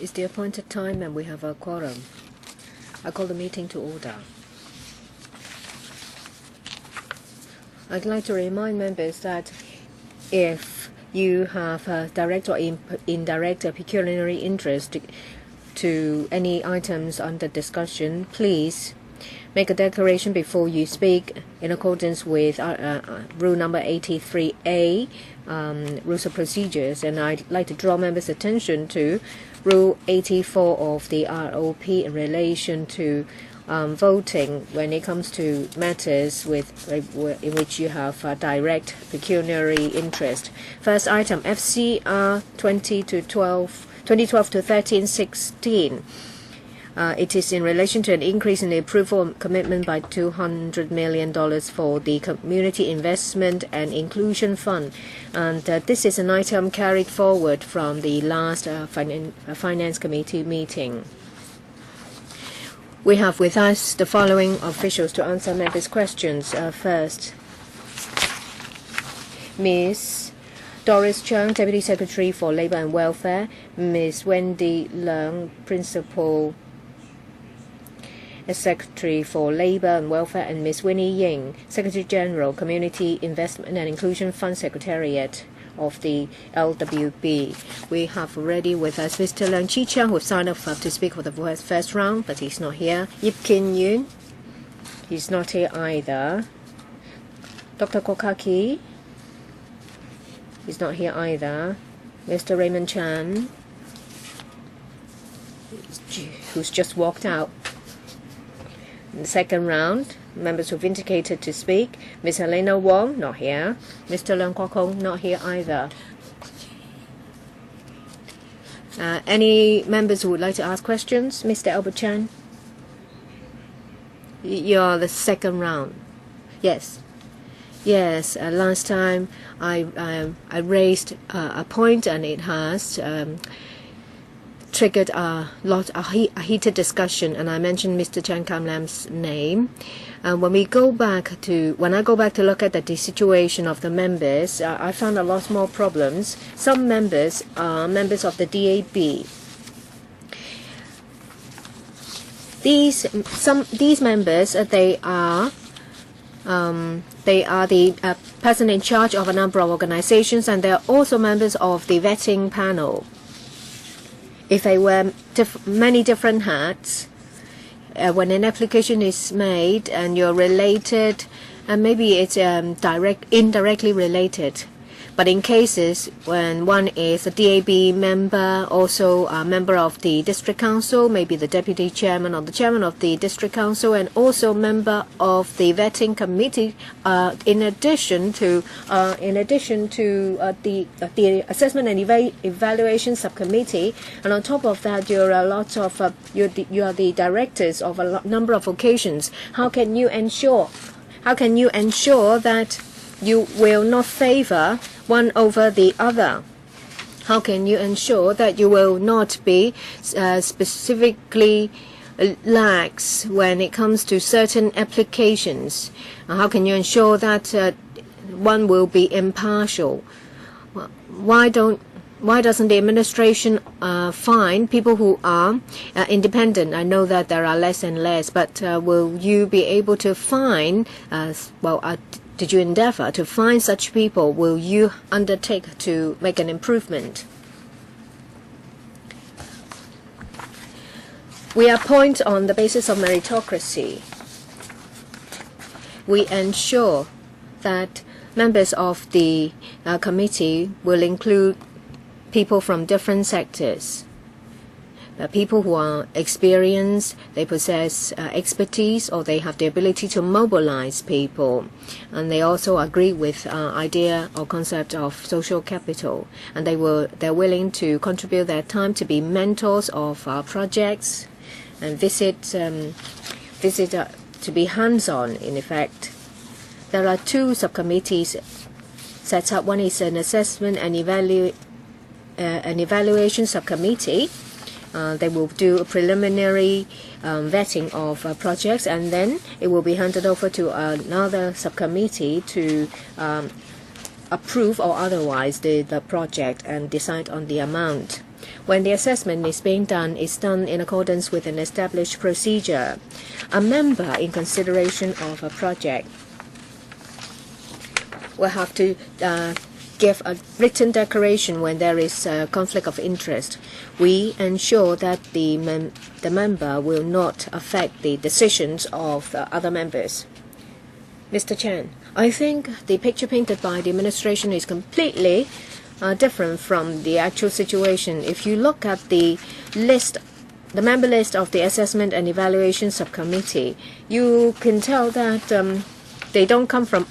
It's the appointed time and we have a quorum. I call the meeting to order. I'd like to remind members that if you have a direct or indirect pecuniary interest to any items under discussion, please make a declaration before you speak in accordance with rule number 83A, rules of procedures. And I'd like to draw members' attention to rule 84 of the ROP in relation to voting when it comes to matters in which you have direct pecuniary interest. First item, FCR 2012 to 1316. It is in relation to an increase in the approval commitment by $200 million for the Community Investment and Inclusion Fund. And this is an item carried forward from the last Finance Committee meeting. We have with us the following officials to answer members' questions. First, Ms. Doris Chung, Deputy Secretary for Labour and Welfare, Ms. Wendy Leung, Principal Secretary for Labour and Welfare, and Ms. Winnie Ying, Secretary General, Community Investment and Inclusion Fund Secretariat of the LWB. We have already with us Mr. Leung Chi-Chiang, who signed up to speak for the first round, but he's not here. Yip Kin Yun, he's not here either. Dr. Kokaki, he's not here either. Mr. Raymond Chan, who's just walked out. In the second round, members who've indicated to speak, Ms. Helena Wong, not here. Mr. Leung Kwok Hong, not here either. Any members who would like to ask questions? Mr. Albert Chan? You're the second round. Yes. Yes, last time I raised a point and it has triggered a heated discussion, and I mentioned Mr. Chan Kam Lam's name. When I go back to look at the situation of the members, I found a lot more problems. Some members are members of the DAB. These members, they are the person in charge of a number of organizations, and they are also members of the vetting panel. If they wear many different hats, when an application is made and you're related, and maybe it's indirectly related. But in cases when one is a DAB member, also a member of the district council, maybe the deputy chairman or the chairman of the district council, and also member of the vetting committee, in addition to the assessment and evaluation subcommittee, and on top of that, you are the directors of a number of occasions. How can you ensure that you will not favor one over the other? How can you ensure that you will not be specifically lax when it comes to certain applications? How can you ensure that one will be impartial? Why doesn't the administration find people who are independent? I know that there are less and less, but will you be able to find, did you endeavor to find such people? Will you undertake to make an improvement? We appoint on the basis of meritocracy. We ensure that members of the committee will include people from different sectors. People who are experienced, they possess expertise, or they have the ability to mobilize people. And they also agree with idea or concept of social capital. And they're willing to contribute their time to be mentors of our projects and to be hands-on, in effect. There are two subcommittees set up. One is an assessment and evaluation subcommittee. They will do a preliminary vetting of projects, and then it will be handed over to another subcommittee to approve or otherwise the project and decide on the amount. When the assessment is being done, it's done in accordance with an established procedure. A member in consideration of a project will have to give a written declaration when there is a conflict of interest. We ensure that the member will not affect the decisions of other members. Mr. Chan, I think the picture painted by the administration is completely different from the actual situation. If you look at the member list of the Assessment and Evaluation Subcommittee, you can tell that they don't come from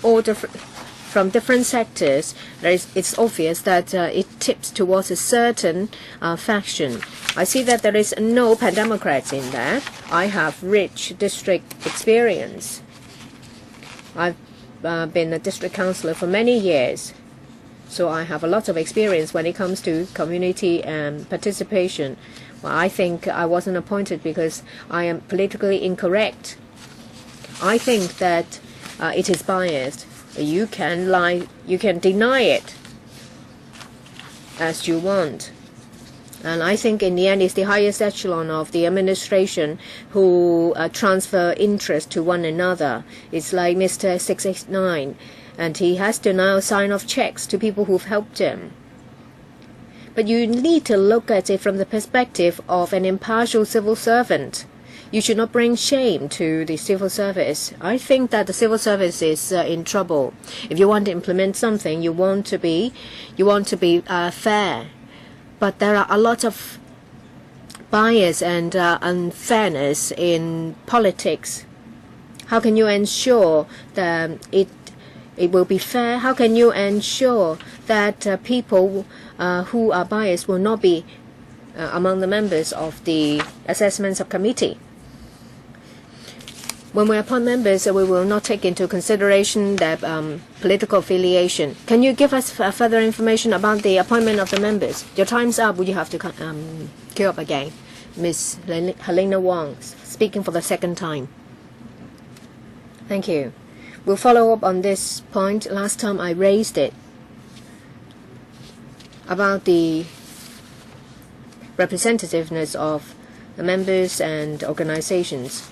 different sectors. It's obvious that it tips towards a certain faction. I see that there is no pan-democrats in there. I have rich district experience. I've been a district councillor for many years, so I have a lot of experience when it comes to community participation. Well, I think I wasn't appointed because I am politically incorrect. I think that it is biased. You can lie, you can deny it as you want. And I think in the end it's the highest echelon of the administration who transfer interest to one another. It's like Mr. 689, and he has to now sign off checks to people who've helped him. But you need to look at it from the perspective of an impartial civil servant. You should not bring shame to the civil service. I think that the civil service is in trouble. If you want to implement something, you want to be fair. But there are a lot of bias and unfairness in politics. How can you ensure that it will be fair? How can you ensure that people who are biased will not be among the members of the assessment subcommittee? When we appoint members, we will not take into consideration their political affiliation. Can you give us further information about the appointment of the members? Your time's up. Would you have to queue up again? Ms. Helena Wong, speaking for the second time. Thank you. We'll follow up on this point. Last time I raised it about the representativeness of the members and organizations.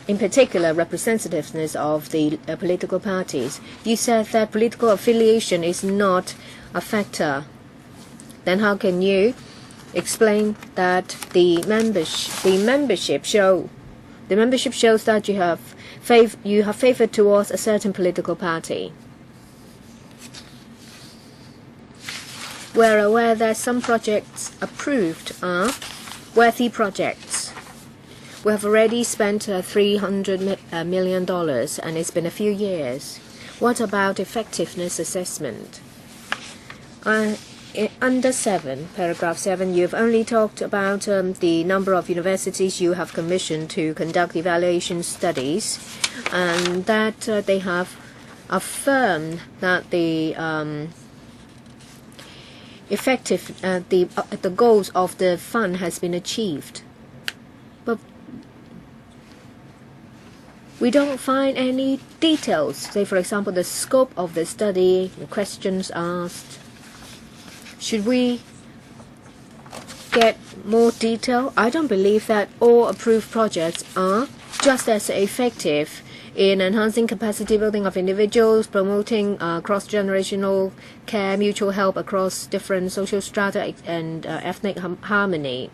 In particular, representativeness of the political parties. You said that political affiliation is not a factor. Then how can you explain that the membership shows that you have favored towards a certain political party? We're aware that some projects approved are worthy projects. We have already spent $300 million, and it's been a few years. What about effectiveness assessment? Under 7, paragraph 7, you've only talked about the number of universities you have commissioned to conduct evaluation studies, and that they have affirmed that the the goals of the fund has been achieved. But we don't find any details. Say, for example, the scope of the study, the questions asked. Should we get more detail? I don't believe that all approved projects are just as effective in enhancing capacity building of individuals, promoting cross-generational care, mutual help across different social strata, and ethnic harmony.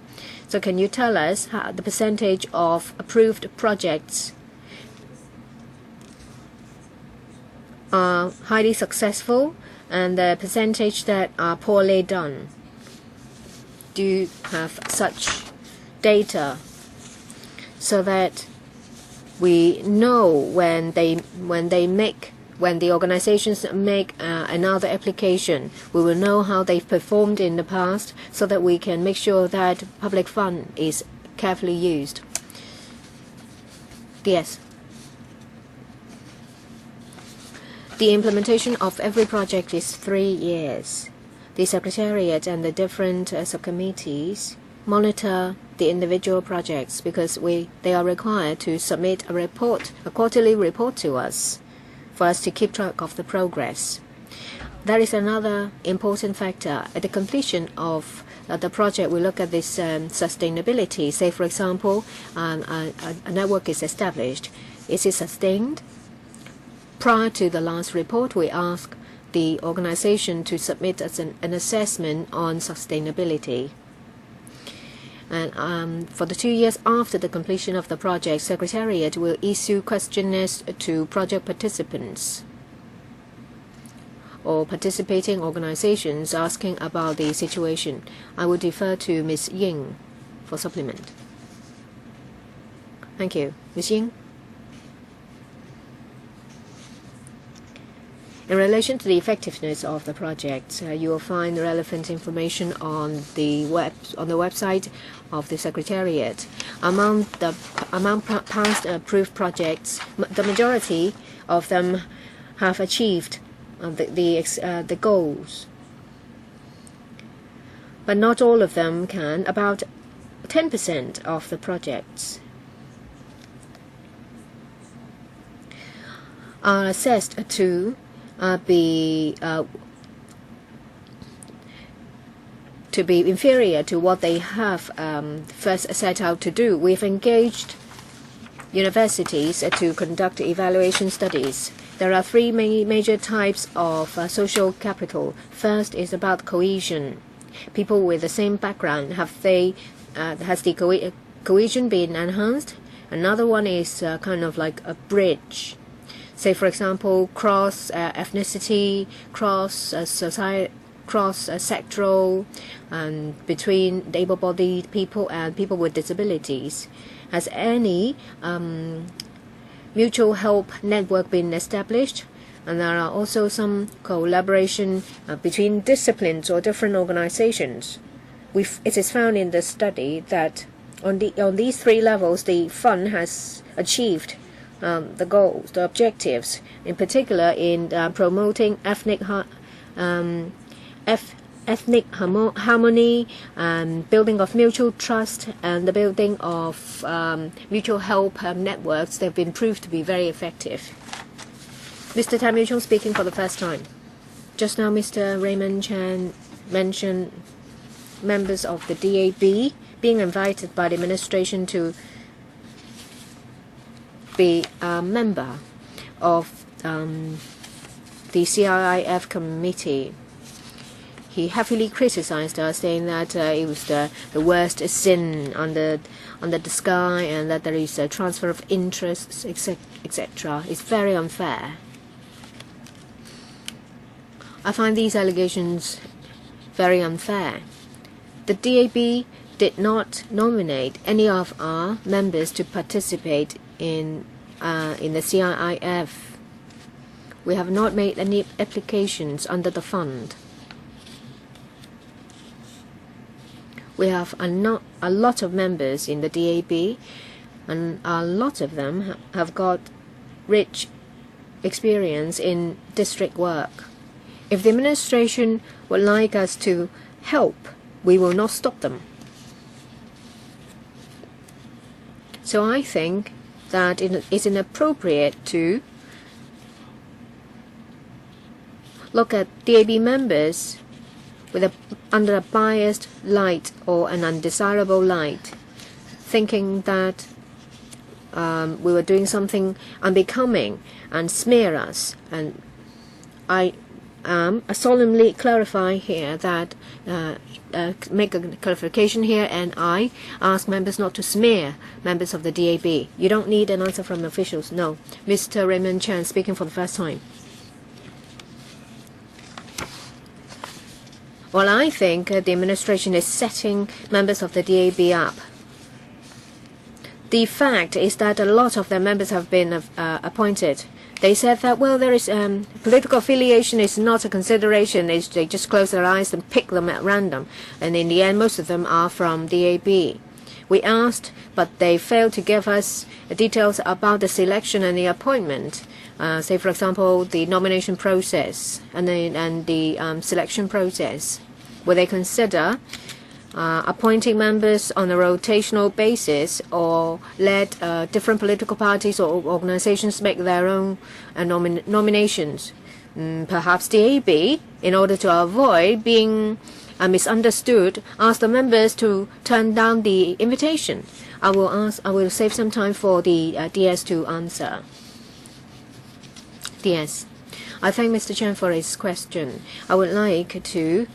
So can you tell us the percentage of approved projects are highly successful and the percentage that are poorly done? Do you have such data so that we know when the organizations make another application, we will know how they've performed in the past, so that we can make sure that public fund is carefully used? Yes. The implementation of every project is 3 years. The Secretariat and the different subcommittees monitor the individual projects because they are required to submit a report, a quarterly report to us, for us to keep track of the progress. That is another important factor. At the completion of the project, we look at this sustainability. Say, for example, a network is established. Is it sustained? Prior to the last report, we ask the organization to submit an assessment on sustainability. And for the 2 years after the completion of the project, Secretariat will issue questionnaires to project participants or participating organizations asking about the situation. I will defer to Ms. Ying for supplement. Thank you. Ms. Ying? In relation to the effectiveness of the project, you will find relevant information on the website of the Secretariat. Among past approved projects, the majority of them have achieved the goals, but not all of them can. About 10% of the projects are assessed to be inferior to what they have first set out to do. We've engaged universities to conduct evaluation studies. There are three major types of social capital. First is about cohesion. People with the same background, has the cohesion been enhanced? Another one is kind of like a bridge. Say, for example, cross ethnicity, cross sectoral, and between able-bodied people and people with disabilities. Has any mutual help network been established? And there are also some collaboration between disciplines or different organizations. It is found in the study that on these three levels, the fund has achieved the goals, the objectives, in particular in promoting ethnic harmony, building of mutual trust, and the building of mutual help networks. They've been proved to be very effective. Mr. Tam Yu Chung speaking for the first time. Just now, Mr. Raymond Chan mentioned members of the DAB being invited by the administration to be a member of the CIIF committee. He heavily criticized us, saying that it was the worst sin under the sky, and that there is a transfer of interests, etc. It's very unfair. I find these allegations very unfair. The DAB did not nominate any of our members to participate in the CIIF. We have not made any applications under the fund. We have a lot of members in the DAB, and a lot of them have got rich experience in district work. If the administration would like us to help, we will not stop them. So I think that it is inappropriate to look at DAB members under a biased light or an undesirable light, thinking that we were doing something unbecoming and smear us. And I solemnly clarify here that make a clarification here, and I ask members not to smear members of the DAB. You don't need an answer from officials. No. Mr. Raymond Chan speaking for the first time. Well, I think the administration is setting members of the DAB up. The fact is that a lot of their members have been appointed. They said that, well, there is political affiliation is not a consideration. They just close their eyes and pick them at random. And in the end, most of them are from DAB. We asked, but they failed to give us details about the selection and the appointment. Say, for example, the nomination process and the selection process. Will they consider appointing members on a rotational basis, or let different political parties or organizations make their own nominations? perhaps DAB, in order to avoid being misunderstood, ask the members to turn down the invitation. I will save some time for the DS to answer. DS. I thank Mr. Chen for his question. I would like to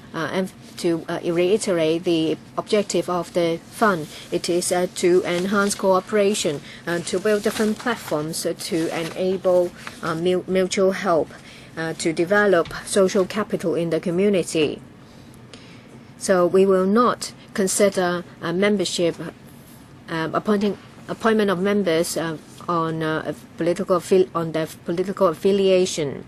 reiterate the objective of the fund. It is to enhance cooperation and to build different platforms to enable mutual help to develop social capital in the community. So we will not consider membership appointment of members on their political affiliation.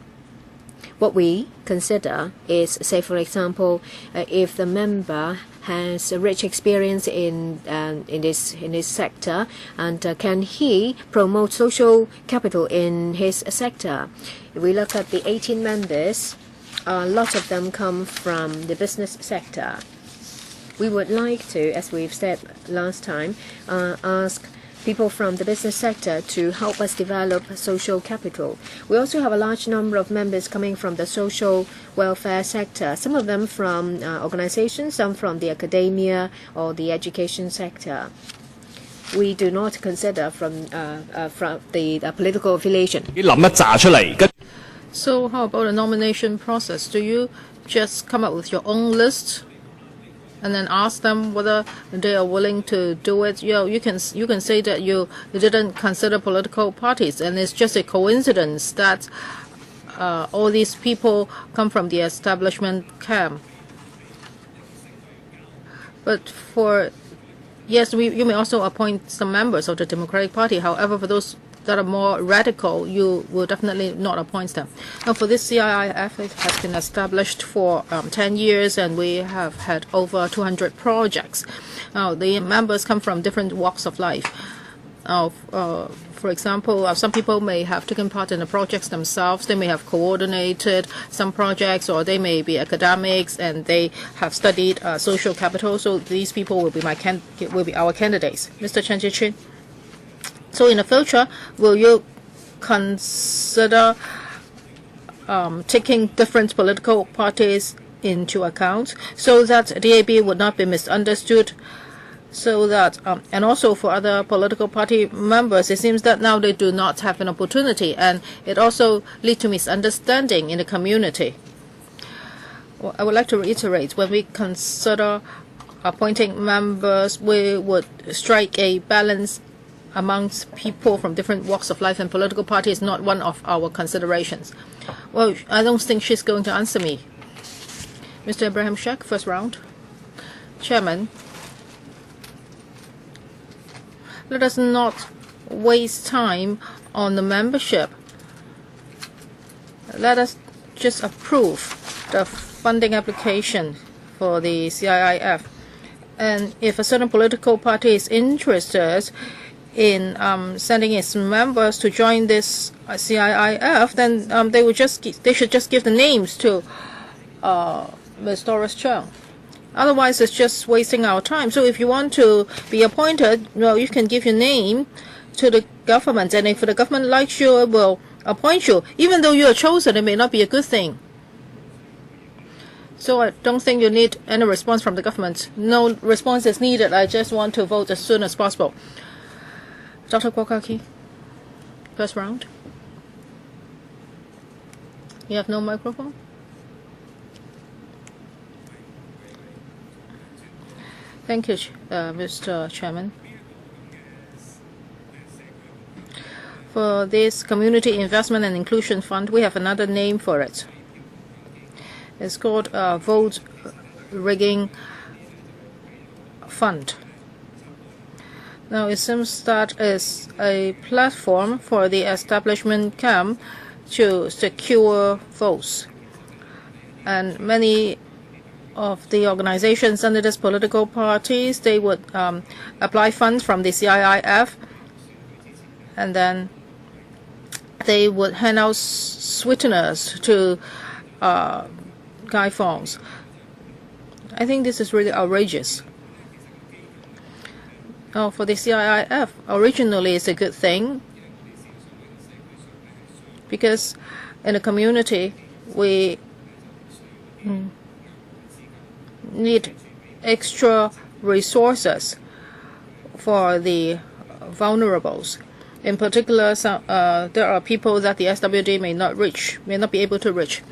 What we consider is, say for example, if the member has a rich experience in this sector, and can he promote social capital in his sector? If we look at the 18 members, a lot of them come from the business sector. We would like to, as we've said last time, ask people from the business sector to help us develop social capital. We also have a large number of members coming from the social welfare sector, some of them from organizations, some from the academia or the education sector. We do not consider from the political affiliation. So how about the nomination process? Do you just come up with your own list and then ask them whether they are willing to do it? You can say that you didn't consider political parties, and it's just a coincidence that all these people come from the establishment camp. But yes, you may also appoint some members of the Democratic Party. However, for those that are more radical, you will definitely not appoint them. Now, for this CIIF, it has been established for 10 years, and we have had over 200 projects. Now, the members come from different walks of life. For example, some people may have taken part in the projects themselves. They may have coordinated some projects, or they may be academics and they have studied social capital. So these people will be our candidates. Mr. Chen Ji-chin. So in the future, will you consider taking different political parties into account so that DAB would not be misunderstood? So that, and also for other political party members, it seems that now they do not have an opportunity, and it also leads to misunderstanding in the community. Well, I would like to reiterate, when we consider appointing members, we would strike a balance amongst people from different walks of life, and political party is not one of our considerations. Well, I don't think she's going to answer me. Mr. Abraham Sheikh, first round. Chairman, let us not waste time on the membership. Let us just approve the funding application for the CIIF. And if a certain political party is interested in sending its members to join this CIIF, then they should just give the names to Ms. Doris Cheung. Otherwise, it's just wasting our time. So if you want to be appointed, well, you can give your name to the government, and if the government likes you, it will appoint you. Even though you are chosen, it may not be a good thing. So I don't think you need any response from the government. No response is needed. I just want to vote as soon as possible. Dr. Kwokaki, first round. You have no microphone? Thank you, Mr. Chairman. For this Community Investment and Inclusion Fund, we have another name for it. It's called Vote Rigging Fund. Now, it seems that is a platform for the establishment camp to secure votes. And many of the organizations under this political parties, they would apply funds from the CIIF, and then they would hand out sweeteners to Guy Fawkes. I think this is really outrageous. For the CIIF, originally it's a good thing, because in the community we need extra resources for the vulnerables. In particular, there are people that the SWD may not be able to reach.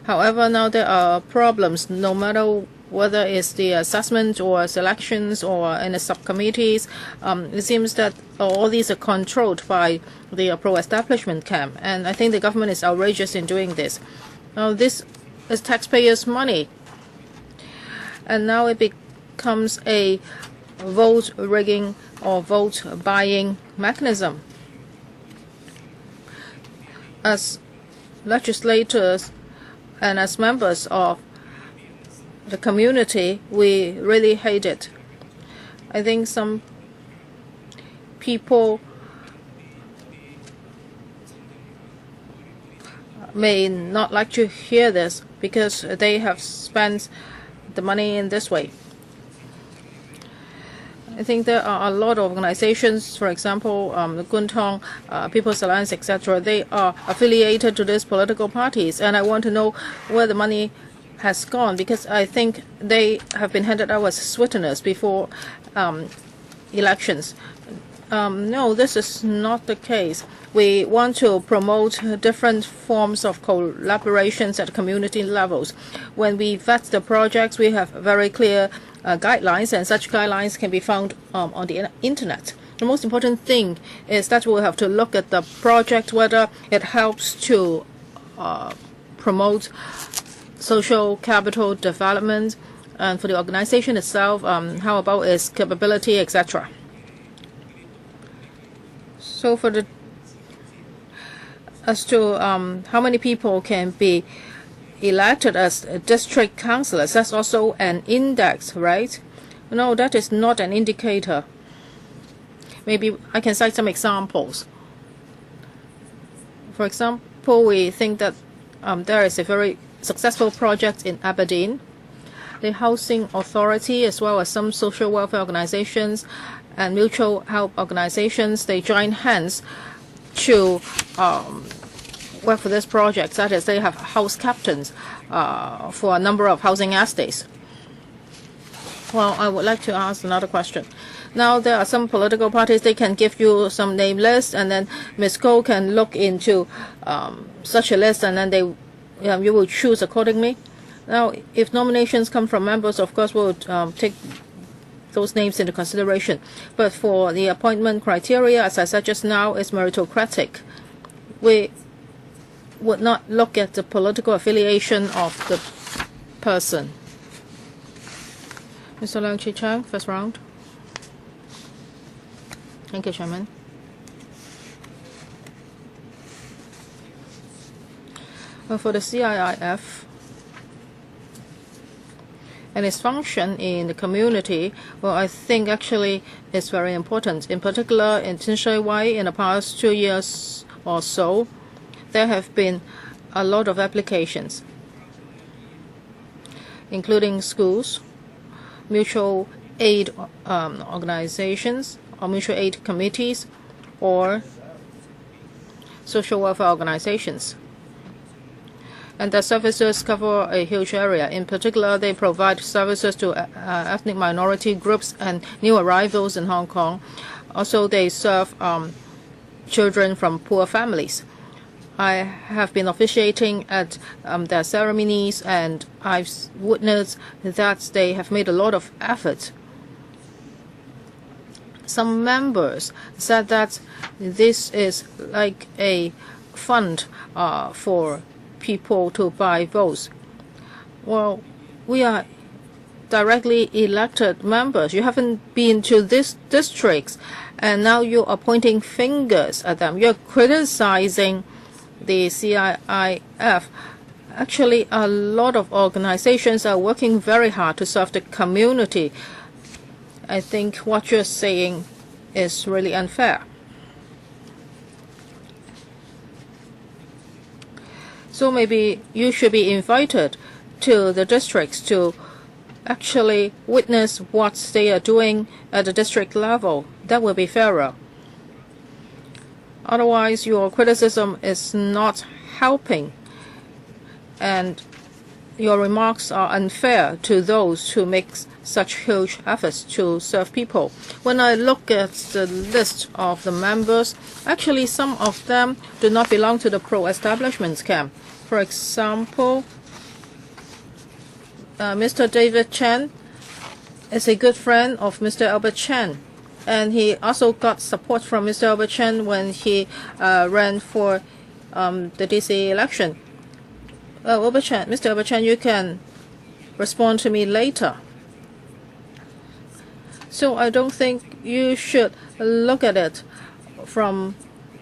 However, now there are problems, no matter whether it's the assessment or selections or in the subcommittees. It seems that all these are controlled by the pro-establishment camp, and I think the government is outrageous in doing this. Now, this is taxpayers' money, and now it becomes a vote rigging or vote buying mechanism. As legislators and as members of the community, we really hate it. I think some people may not like to hear this because they have spent the money in this way. I think there are a lot of organizations, for example, the Guntong, People's Alliance, etc. They are affiliated to these political parties, and I want to know where the money has gone, because I think they have been handed out as sweeteners before elections. No, this is not the case. We want to promote different forms of collaborations at community levels. When we vet the projects, we have very clear guidelines, and such guidelines can be found on the internet. The most important thing is that we'll have to look at the project, whether it helps to promote social capital development, and for the organization itself, how about its capability, etc. So as to how many people can be elected as district councillors, that's also an index, right? No, that is not an indicator. Maybe I can cite some examples. For example, we think that there is a very successful project in Aberdeen. The Housing Authority, as well as some social welfare organizations and mutual help organizations, they join hands to work for this project. That is, they have house captains for a number of housing estates. Well, I would like to ask another question. Now, there are some political parties, they can give you some name list, and then Ms. Goh can look into such a list, and then you will choose accordingly. Now, if nominations come from members, of course, we'll take those names into consideration. But for the appointment criteria, as I said just now, is meritocratic. We would not look at the political affiliation of the person. Mr. Leung Chi-Chang, first round. Thank you, Chairman. Well, for the CIIF and its function in the community, well, I think actually it's very important. In particular, in Tin Shui Wai, in the past 2 years or so, there have been a lot of applications, including schools, mutual aid organizations, or mutual aid committees, or social welfare organizations. And their services cover a huge area. In particular, they provide services to ethnic minority groups and new arrivals in Hong Kong. Also, they serve children from poor families. I have been officiating at their ceremonies, and I've witnessed that they have made a lot of effort. Some members said that this is like a fund for people to buy votes. Well, we are directly elected members. You haven't been to these districts, and now you're pointing fingers at them. You're criticizing the CIIF. Actually, a lot of organizations are working very hard to serve the community. I think what you're saying is really unfair. So maybe you should be invited to the districts to actually witness what they are doing at the district level. That will be fairer. Otherwise, your criticism is not helping. and your remarks are unfair to those who make such huge efforts to serve people. When I look at the list of the members, actually some of them do not belong to the pro-establishment camp. For example, Mr. David Chen is a good friend of Mr. Albert Chen, and he also got support from Mr. Albert Chen when he ran for the DC election. Mr. Albert Chen, you can respond to me later. So I don't think you should look at it from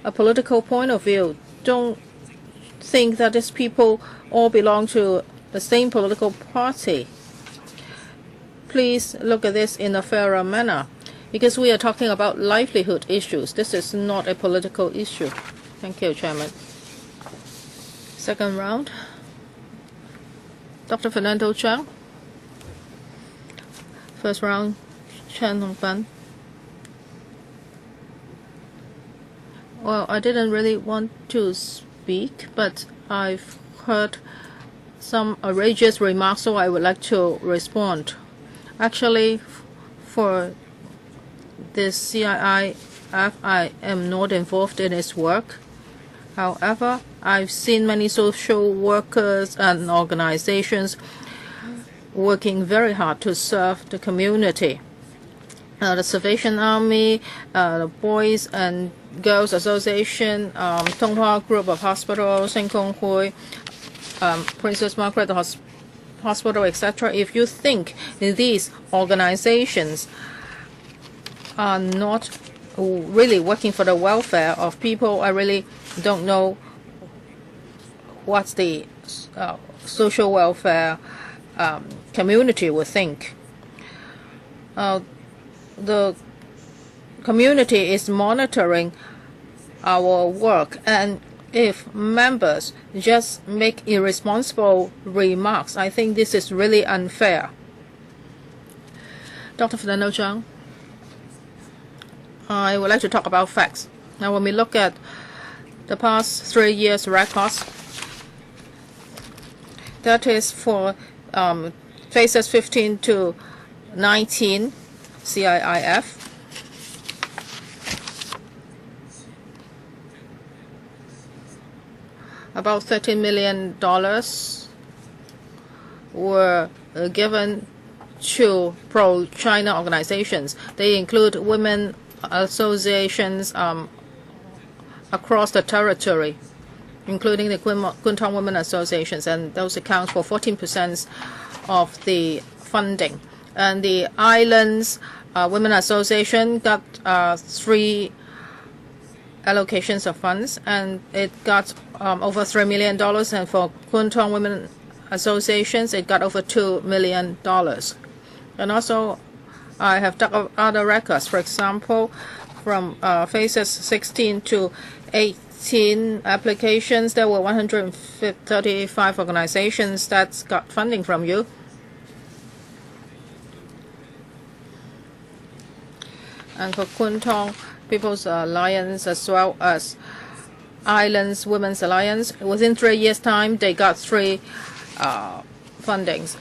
a political point of view. Don't think that these people all belong to the same political party. Please look at this in a fairer manner, because we are talking about livelihood issues. This is not a political issue. Thank you, Chairman. Second round. Dr. Fernando Chang. First round, Chen Hongban. Well, I didn't really want to speak, but I've heard some outrageous remarks, so I would like to respond. Actually, for this CIIF, I am not involved in its work. However, I've seen many social workers and organizations working very hard to serve the community. The Salvation Army, the Boys and Girls Association, Tonghua Group of Hospitals, Seng Kong Hui, Princess Margaret Hospital, etc. If you think these organizations are not really working for the welfare of people, I really don't know what the social welfare community would think. The community is monitoring our work, and if members just make irresponsible remarks, I think this is really unfair. Dr. Fernando Zhang, I would like to talk about facts. Now, when we look at the past 3 years' records, that is for phases 15 to 19 CIIF. About $13 million were given to pro-China organizations. They include women associations across the territory, including the Kwun Tong Women Associations, and those account for 14% of the funding. And the Islands Women Association got 3 allocations of funds, and it got over $3 million, and for Kwun Tong Women Associations, it got over $2 million. And also, I have dug up other records. For example, from phases 16 to 18 applications, there were 135 organizations that got funding from you. And for Kwun Tong People's Alliance, as well as Islands Women's Alliance, within 3 years' time, they got 3 fundings.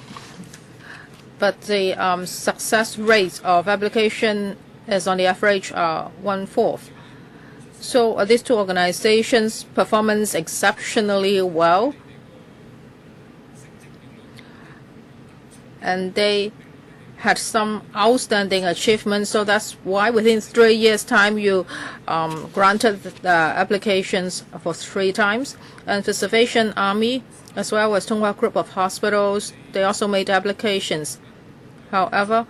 But the success rate of application is on the average 1/4. So these 2 organizations performance exceptionally well, and they had some outstanding achievements. So that's why within 3 years' time you granted the applications for 3 times. And for Salvation Army, as well as Tonghua Group of Hospitals, they also made applications. However,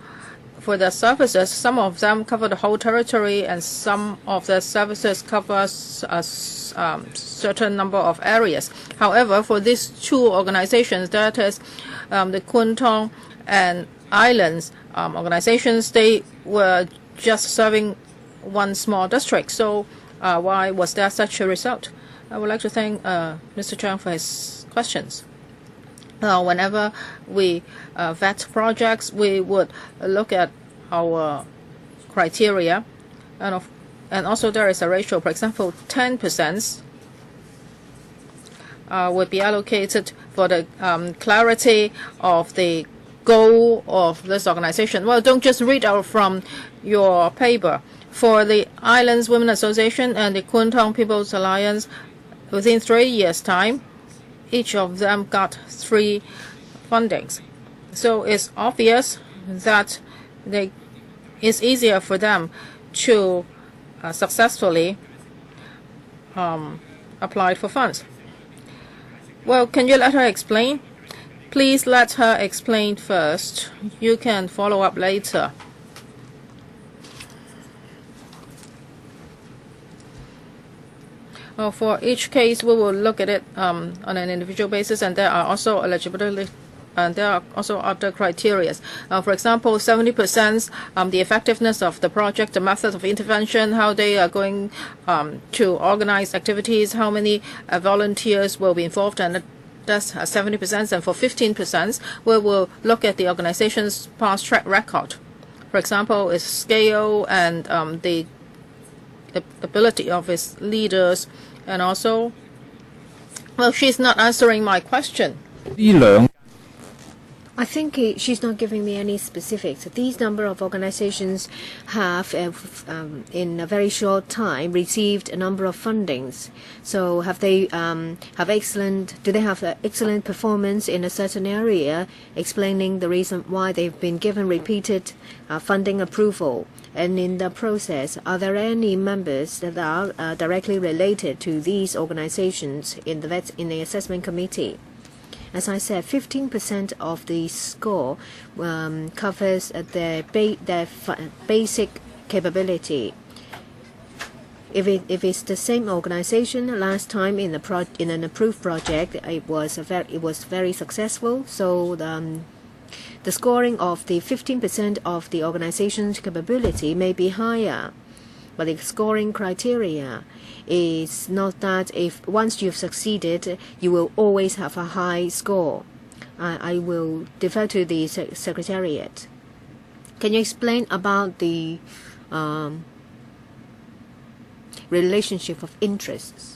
for the services, some of them cover the whole territory, and some of the services cover a certain number of areas. However, for these 2 organizations, that is the Kwun Tong and Islands organizations, they were just serving 1 small district. So why was there such a result? I would like to thank Mr. Chang for his questions. Whenever we vet projects, we would look at our criteria, and also there is a ratio. For example, 10% would be allocated for the clarity of the goal of this organization. Well, don't just read out from your paper. For the Islands Women Association and the Kwun Tong People's Alliance, within 3 years' time, each of them got 3 fundings. So it's obvious that it's easier for them to successfully apply for funds. Well, can you let her explain? Please let her explain first. You can follow up later. Well, for each case, we will look at it on an individual basis, and there are also eligibility, and there are also other criteria. For example, 70% the effectiveness of the project, the methods of intervention, how they are going to organize activities, how many volunteers will be involved, and that's 70%. And for 15%, we will look at the organization's past track record. For example, its scale and the ability of its leaders. And also, well, she's not answering my question. I think she's not giving me any specifics. These number of organizations have, in a very short time, received a number of fundings. So have they do they have excellent performance in a certain area, explaining the reason why they've been given repeated funding approval? And in the process, are there any members that are directly related to these organizations in the assessment committee? As I said, 15% of the score covers their basic capability. If it's the same organization, last time in an approved project, it was very successful. So the scoring of the 15% of the organization's capability may be higher, but the scoring criteria is not that if once you've succeeded, you will always have a high score. I will defer to the Secretariat. Can you explain about the relationship of interests?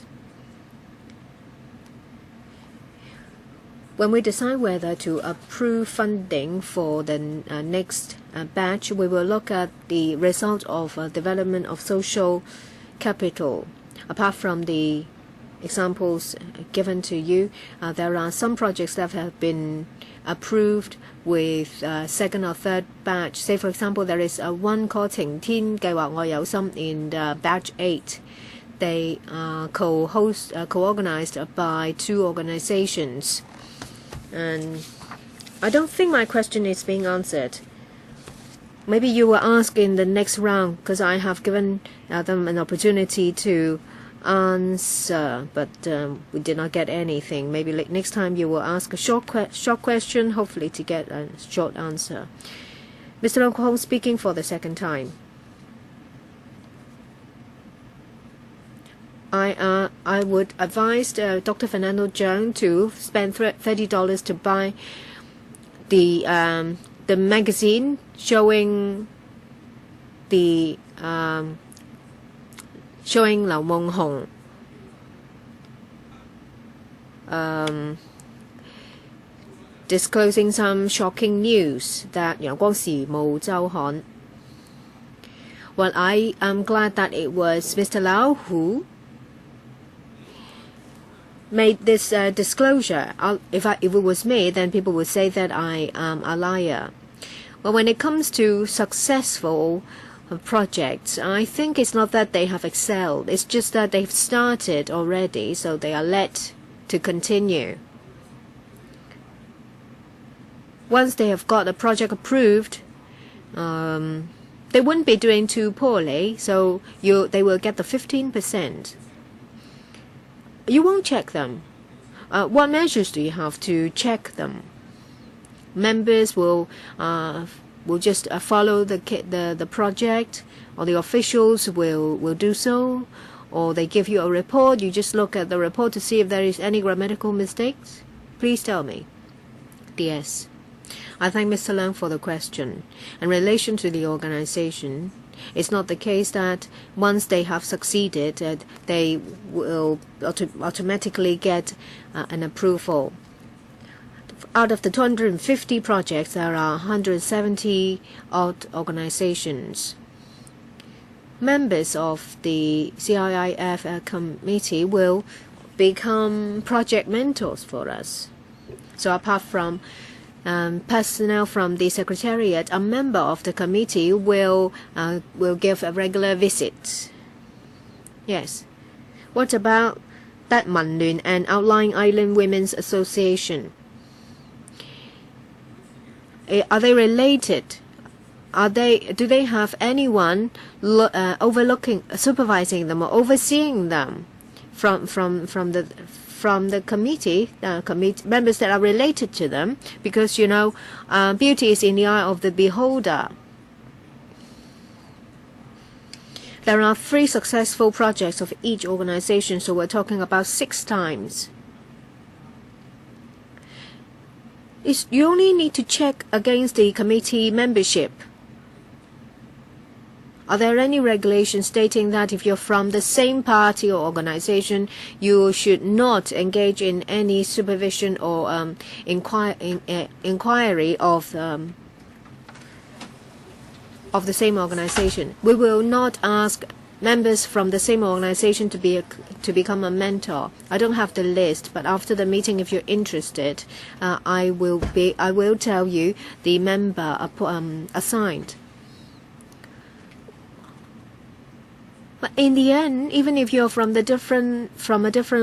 When we decide whether to approve funding for the next batch, we will look at the result of development of social capital. Apart from the examples given to you, there are some projects that have been approved with second or third batch. Say, for example, there is one called 晴天計劃我有心 in batch 8. They are co-organized by 2 organizations. And I don't think my question is being answered. Maybe you will ask in the next round, because I have given them an opportunity to answer, but we did not get anything. Maybe next time you will ask a short question, hopefully to get a short answer. Mr. Long Kwok speaking for the second time. I would advise Dr. Fernando Zhang to spend $30 to buy the magazine showing Liu Meng Hong disclosing some shocking news that 陽光時報週刊. Well, I am glad that it was Mr. Lau who made this disclosure. If it was me, then people would say that I am a liar. Well, when it comes to successful projects, I think it's not that they have excelled. It's just that they've started already, so they are let to continue. Once they have got a project approved, they wouldn't be doing too poorly, so they will get the 15%. You won't check them. What measures do you have to check them? Members will just follow the project, or the officials will do so, or they give you a report. You just look at the report to see if there is any grammatical mistakes. Please tell me. Yes. I thank Mr. Leung for the question. In relation to the organization, It's not the case that once they have succeeded, they will automatically get an approval. Out of the 250 projects, there are 170 odd organizations. Members of the CIIF committee will become project mentors for us. So apart from personnel from the Secretariat, a member of the committee will give a regular visit. Yes. What about that Manlun and Outlying Island Women's Association? Are they related? Do they have anyone supervising them or overseeing them from the committee, members that are related to them? Because beauty is in the eye of the beholder. There are 3 successful projects of each organization, so we're talking about 6 times. You only need to check against the committee membership. Are there any regulations stating that if you're from the same party or organization, you should not engage in any supervision or inquiry of the same organization? We will not ask members from the same organization to become a mentor. I don't have the list, but after the meeting, if you're interested, I will tell you the member assigned. But in the end, even if you're from a different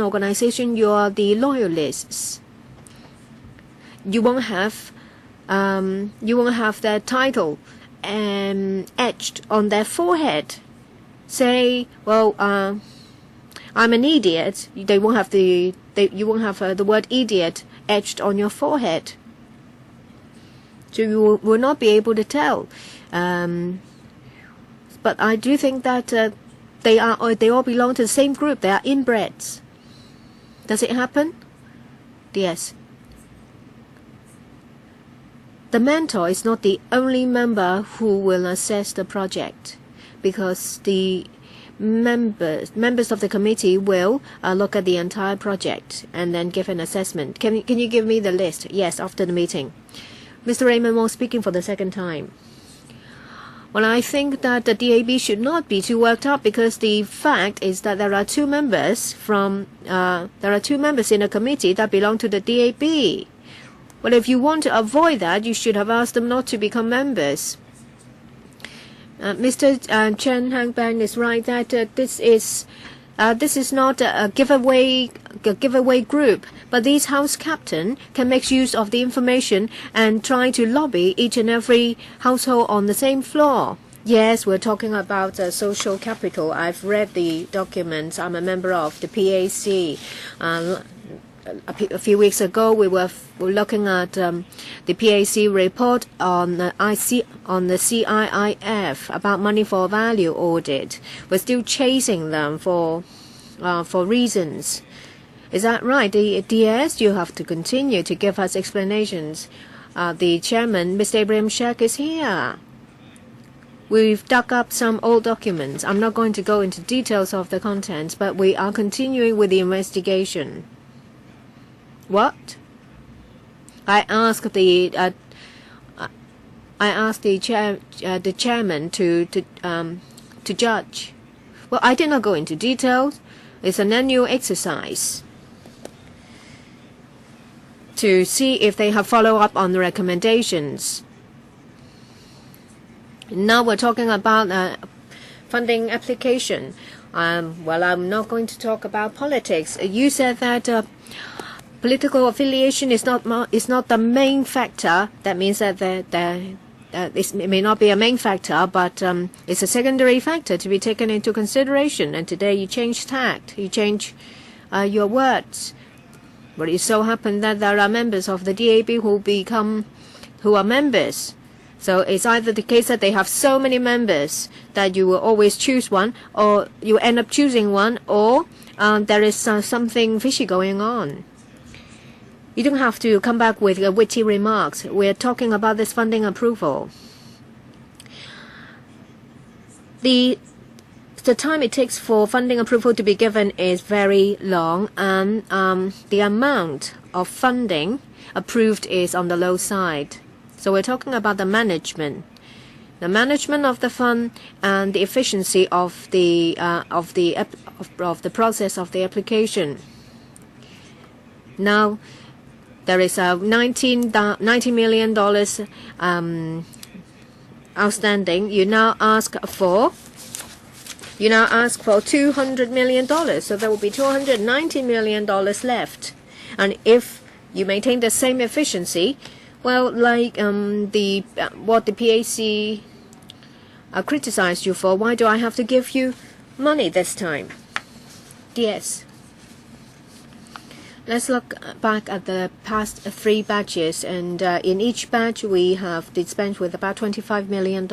organization, you are the loyalists. You won't have their title etched on their forehead. Say, well, I'm an idiot. You won't have the word idiot etched on your forehead. So you will not be able to tell. But I do think that they all belong to the same group. They are inbreds. Does it happen? Yes. The mentor is not the only member who will assess the project, because the members of the committee will look at the entire project and then give an assessment. Can you give me the list? Yes, after the meeting. Mr. Raymond Wong speaking for the second time. Well, I think that the DAB should not be too worked up, because the fact is that there are 2 members in a committee that belong to the DAB. Well, if you want to avoid that, you should have asked them not to become members. Mr. Chen Hangbang is right that this is not a giveaway group, but these house captain can make use of the information and try to lobby each and every household on the same floor. Yes, we're talking about social capital. I've read the documents. I'm a member of the PAC. A few weeks ago, we were looking at the PAC report on the CIIF about money for value audit. We're still chasing them for reasons. Is that right? The DS, you have to continue to give us explanations. The chairman, Mr. Abraham Sheikh, is here. We've dug up some old documents. I'm not going to go into details of the contents, but we are continuing with the investigation. What? I asked the chairman to judge. Well, I did not go into details. It's an annual exercise to see if they have followed up on the recommendations. Now we're talking about funding application. Well, I'm not going to talk about politics. You said that political affiliation is not the main factor. That means that this may not be a main factor, but it's a secondary factor to be taken into consideration. And today you change tact, you change your words. But it so happened that there are members of the DAB who are members. So it's either the case that they have so many members that you will always choose one, or you end up choosing one, or there is something fishy going on. You don't have to come back with witty remarks. We're talking about this funding approval. the time it takes for funding approval to be given is very long, and the amount of funding approved is on the low side. So we're talking about the management of the fund and the efficiency of the process of the application. Now there is a $90 million outstanding. You now ask for $200 million, so there will be $290 million left. And if you maintain the same efficiency, well, like what the PAC criticized you for, why do I have to give you money this time? Yes. Let's look back at the past 3 batches, and in each batch we have dispensed with about $25 million.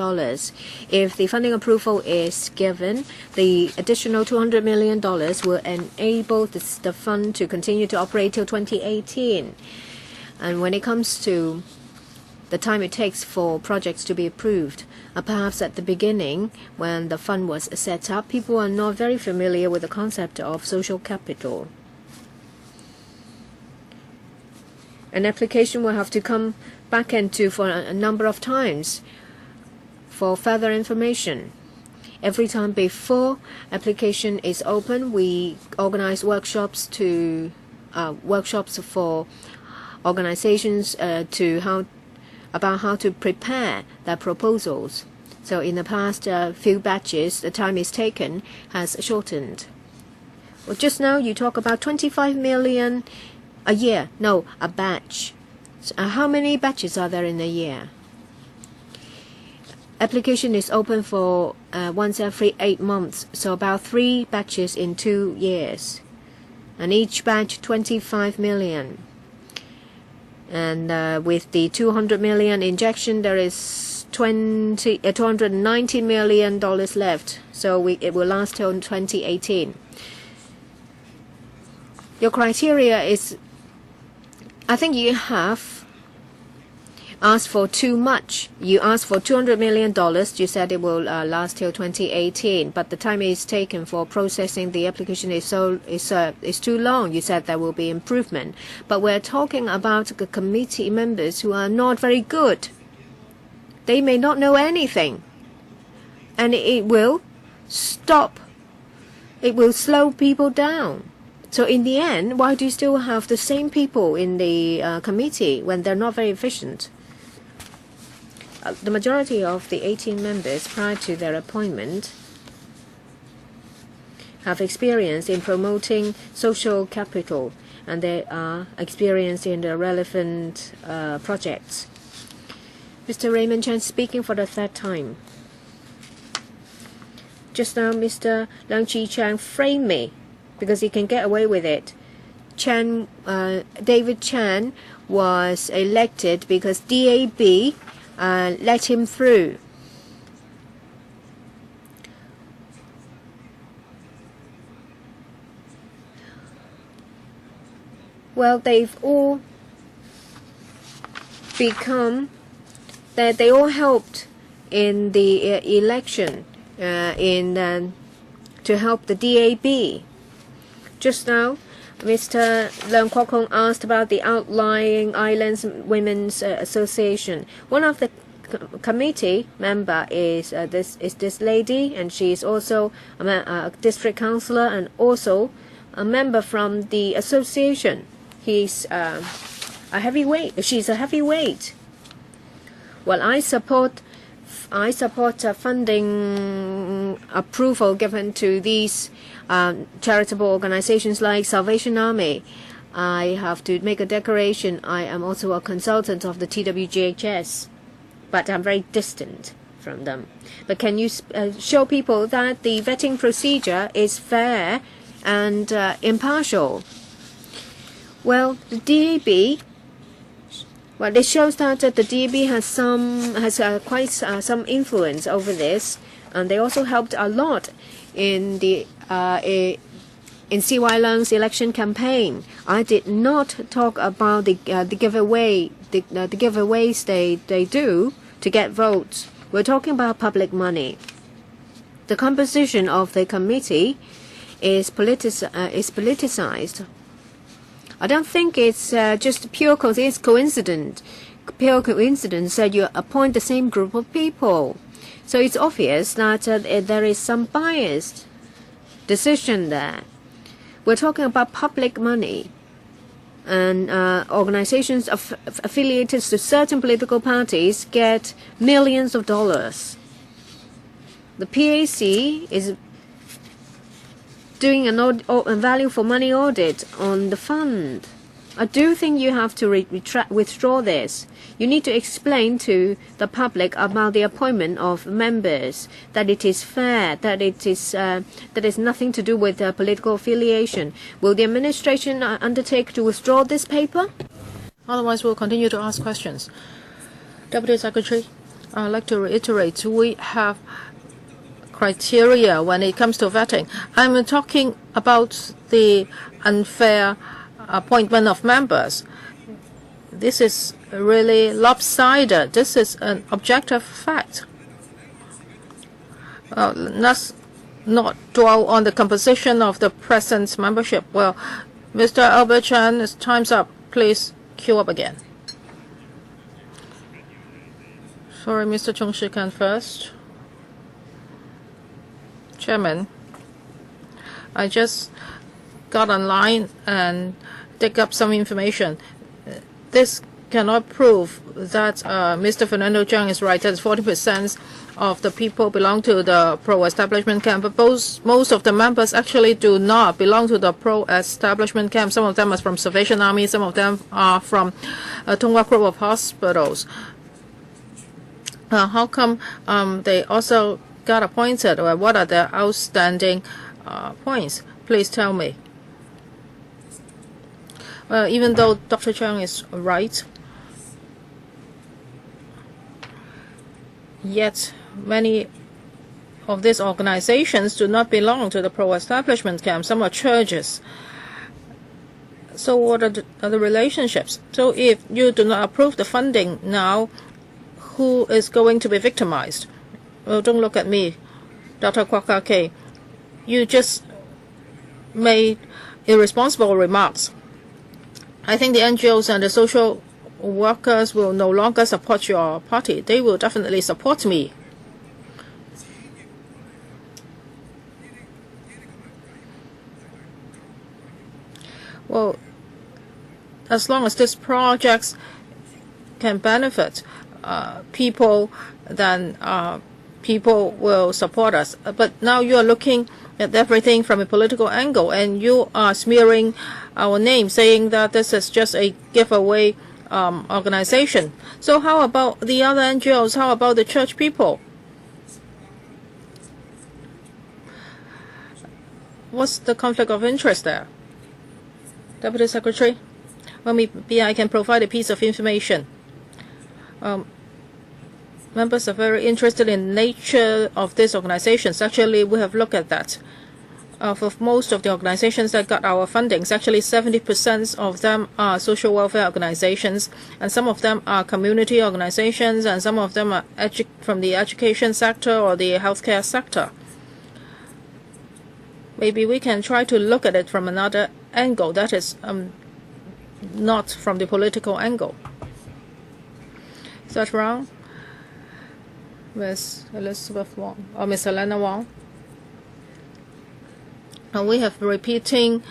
If the funding approval is given, the additional $200 million will enable the fund to continue to operate till 2018. And when it comes to the time it takes for projects to be approved, perhaps at the beginning, when the fund was set up, people are not very familiar with the concept of social capital. An application will have to come back into for a number of times for further information. Every time before application is open, we organize workshops for organizations about how to prepare their proposals. So in the past few batches, the time is taken has shortened. Well, just now you talk about 25 million a year. No, a batch. So, how many batches are there in a year? Application is open for once every 8 months, so about 3 batches in 2 years. And each batch 25 million. And with the 200 million injection, there is $290 million left. So it will last till 2018. Your criteria is, I think you have asked for too much. You asked for $200 million. You said it will last till 2018, but the time it is taken for processing the application is too long. You said there will be improvement, but we're talking about the committee members who are not very good. They may not know anything, and it will slow people down. So in the end, why do you still have the same people in the committee when they're not very efficient? The majority of the 18 members prior to their appointment have experience in promoting social capital, and they are experienced in the relevant projects. Mr. Raymond Chan speaking for the 3rd time. Just now, Mr. Leung Chi-Chang framed me because he can get away with it. David Chan was elected because DAB let him through. Well, they've all become that they all helped in the election to help the DAB. Just now, Mr. Leung Kwok Hong asked about the Outlying Islands Women's Association. One of the committee member is this lady, and she is also a district councillor and also a member from the association. He's a heavyweight. She's a heavyweight. Well, I support funding approval given to these charitable organizations like Salvation Army. I have to make a declaration. I am also a consultant of the TWGHS, but I'm very distant from them. But can you show people that the vetting procedure is fair and impartial? Well, the DAB. Well, it shows that the DAB has quite some influence over this, and they also helped a lot in the in C.Y. Leung's election campaign. I did not talk about the giveaways they do to get votes. We're talking about public money. the composition of the committee is politicized. I don't think it's just pure coincidence that you appoint the same group of people. So it's obvious that there is some biased decision there. We're talking about public money, and organizations affiliated to certain political parties get millions of dollars. The PAC is doing a value for money audit on the fund. I do think you have to withdraw this. You need to explain to the public about the appointment of members, that it is fair, that it is that is nothing to do with political affiliation. Will the administration undertake to withdraw this paper? Otherwise, we'll continue to ask questions. Deputy Secretary, I'd like to reiterate, we have criteria when it comes to vetting. I'm talking about the unfair appointment of members. This is really lopsided. This is an objective fact. Let's not dwell on the composition of the present membership. Well, Mr. Albert Chan, time's up. Please queue up again. Sorry, Mr. Chung Shi-kan first. Chairman, I just got online and dig up some information. This cannot prove that Mr. Fernando Cheung is right, that 40% of the people belong to the pro-establishment camp, but most of the members actually do not belong to the pro-establishment camp. Some of them are from Salvation Army, some of them are from Tung Wah Group of Hospitals. How come they also got appointed, or what are their outstanding points? Please tell me. Even though Dr. Cheung is right, yet many of these organizations do not belong to the pro-establishment camp. Some are churches. So what are the relationships? So if you do not approve the funding now, who is going to be victimized? Well, don't look at me, Dr. Kwok K. You just made irresponsible remarks. I think the NGOs and the social workers will no longer support your party. They will definitely support me. Well, as long as these projects can benefit people, then people will support us. But now you are looking at everything from a political angle, and you are smearing our name, saying that this is just a giveaway organization. So how about the other NGOs? How about the church people? What's the conflict of interest there? Deputy Secretary, well, maybe I can provide a piece of information. Members are very interested in the nature of these organizations. Actually, we have looked at that. For most of the organizations that got our fundings, actually 70% of them are social welfare organizations, and some of them are community organizations, and some of them are from the education sector or the healthcare sector. Maybe we can try to look at it from another angle, that is not from the political angle. Is that wrong? Ms. Elizabeth Wong or Ms. Helena Wong? We have repeating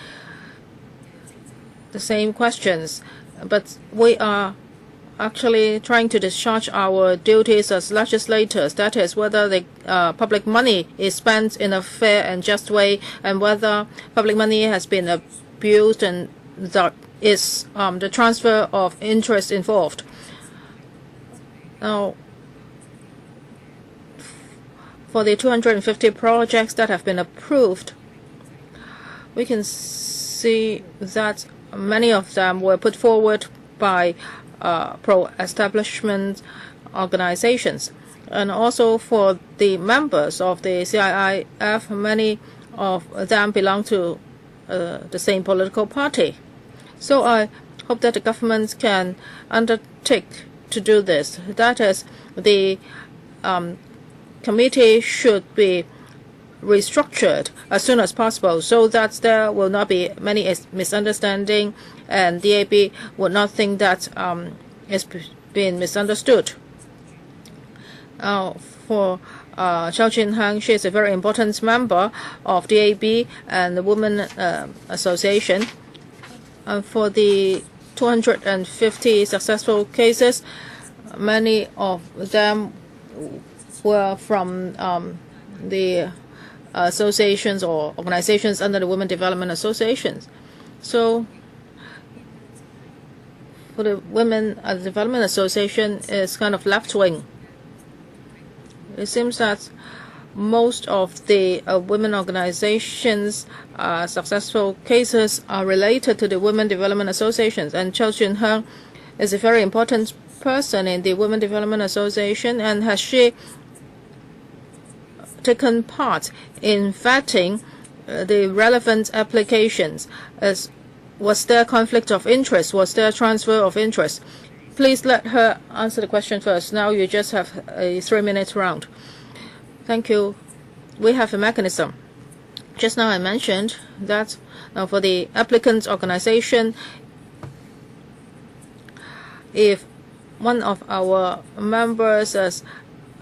the same questions, but we are actually trying to discharge our duties as legislators. That is, whether the public money is spent in a fair and just way, and whether public money has been abused, and that is the transfer of interest involved. Now, for the 250 projects that have been approved, we can see that many of them were put forward by pro-establishment organizations. And also for the members of the CIIF, many of them belong to the same political party. So I hope that the government can undertake to do this. That is, the committee should be restructured as soon as possible so that there will not be many misunderstanding and DAB would not think that it's been misunderstood. For Chao Chin-hang, she is a very important member of DAB and the Women Association. And for the 250 successful cases, many of them were from the associations or organizations under the Women Development Associations. So for the Women Development Association is kind of left-wing. It seems that most of the women organizations' successful cases are related to the Women Development Associations. And Chao Chin-hang is a very important person in the Women Development Association, and has she taken part in vetting the relevant applications? Was there conflict of interest? Was there transfer of interest? Please let her answer the question first. Now you just have a 3-minute round. Thank you. We have a mechanism. Just now I mentioned that for the applicant's organization, if one of our members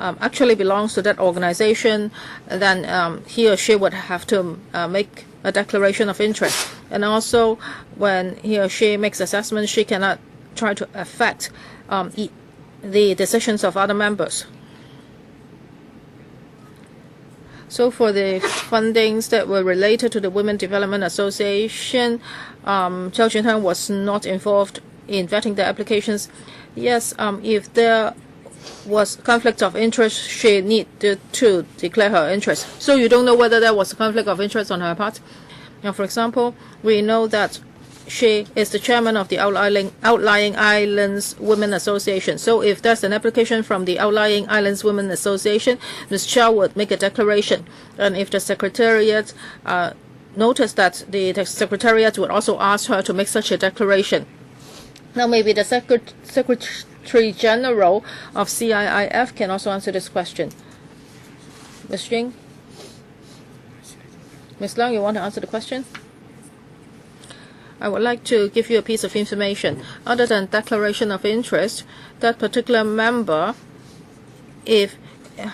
actually belongs to that organization, then he or she would have to make a declaration of interest. And also, when he or she makes assessments, she cannot try to affect the decisions of other members. So for the fundings that were related to the Women Development Association, Chao Chin-hang was not involved in vetting the applications. Yes, if there was conflict of interest, she needed to declare her interest. So you don't know whether there was a conflict of interest on her part. Now, for example, we know that she is the chairman of the Outlying Islands Women Association. So if there's an application from the Outlying Islands Women Association, Ms. Chow would make a declaration. And if the Secretariat noticed that, the Secretariat would also ask her to make such a declaration. Now maybe the Secretary General of CIIF can also answer this question. Ms. Jing? Ms. Leung, you want to answer the question? I would like to give you a piece of information. Other than declaration of interest, that particular member, if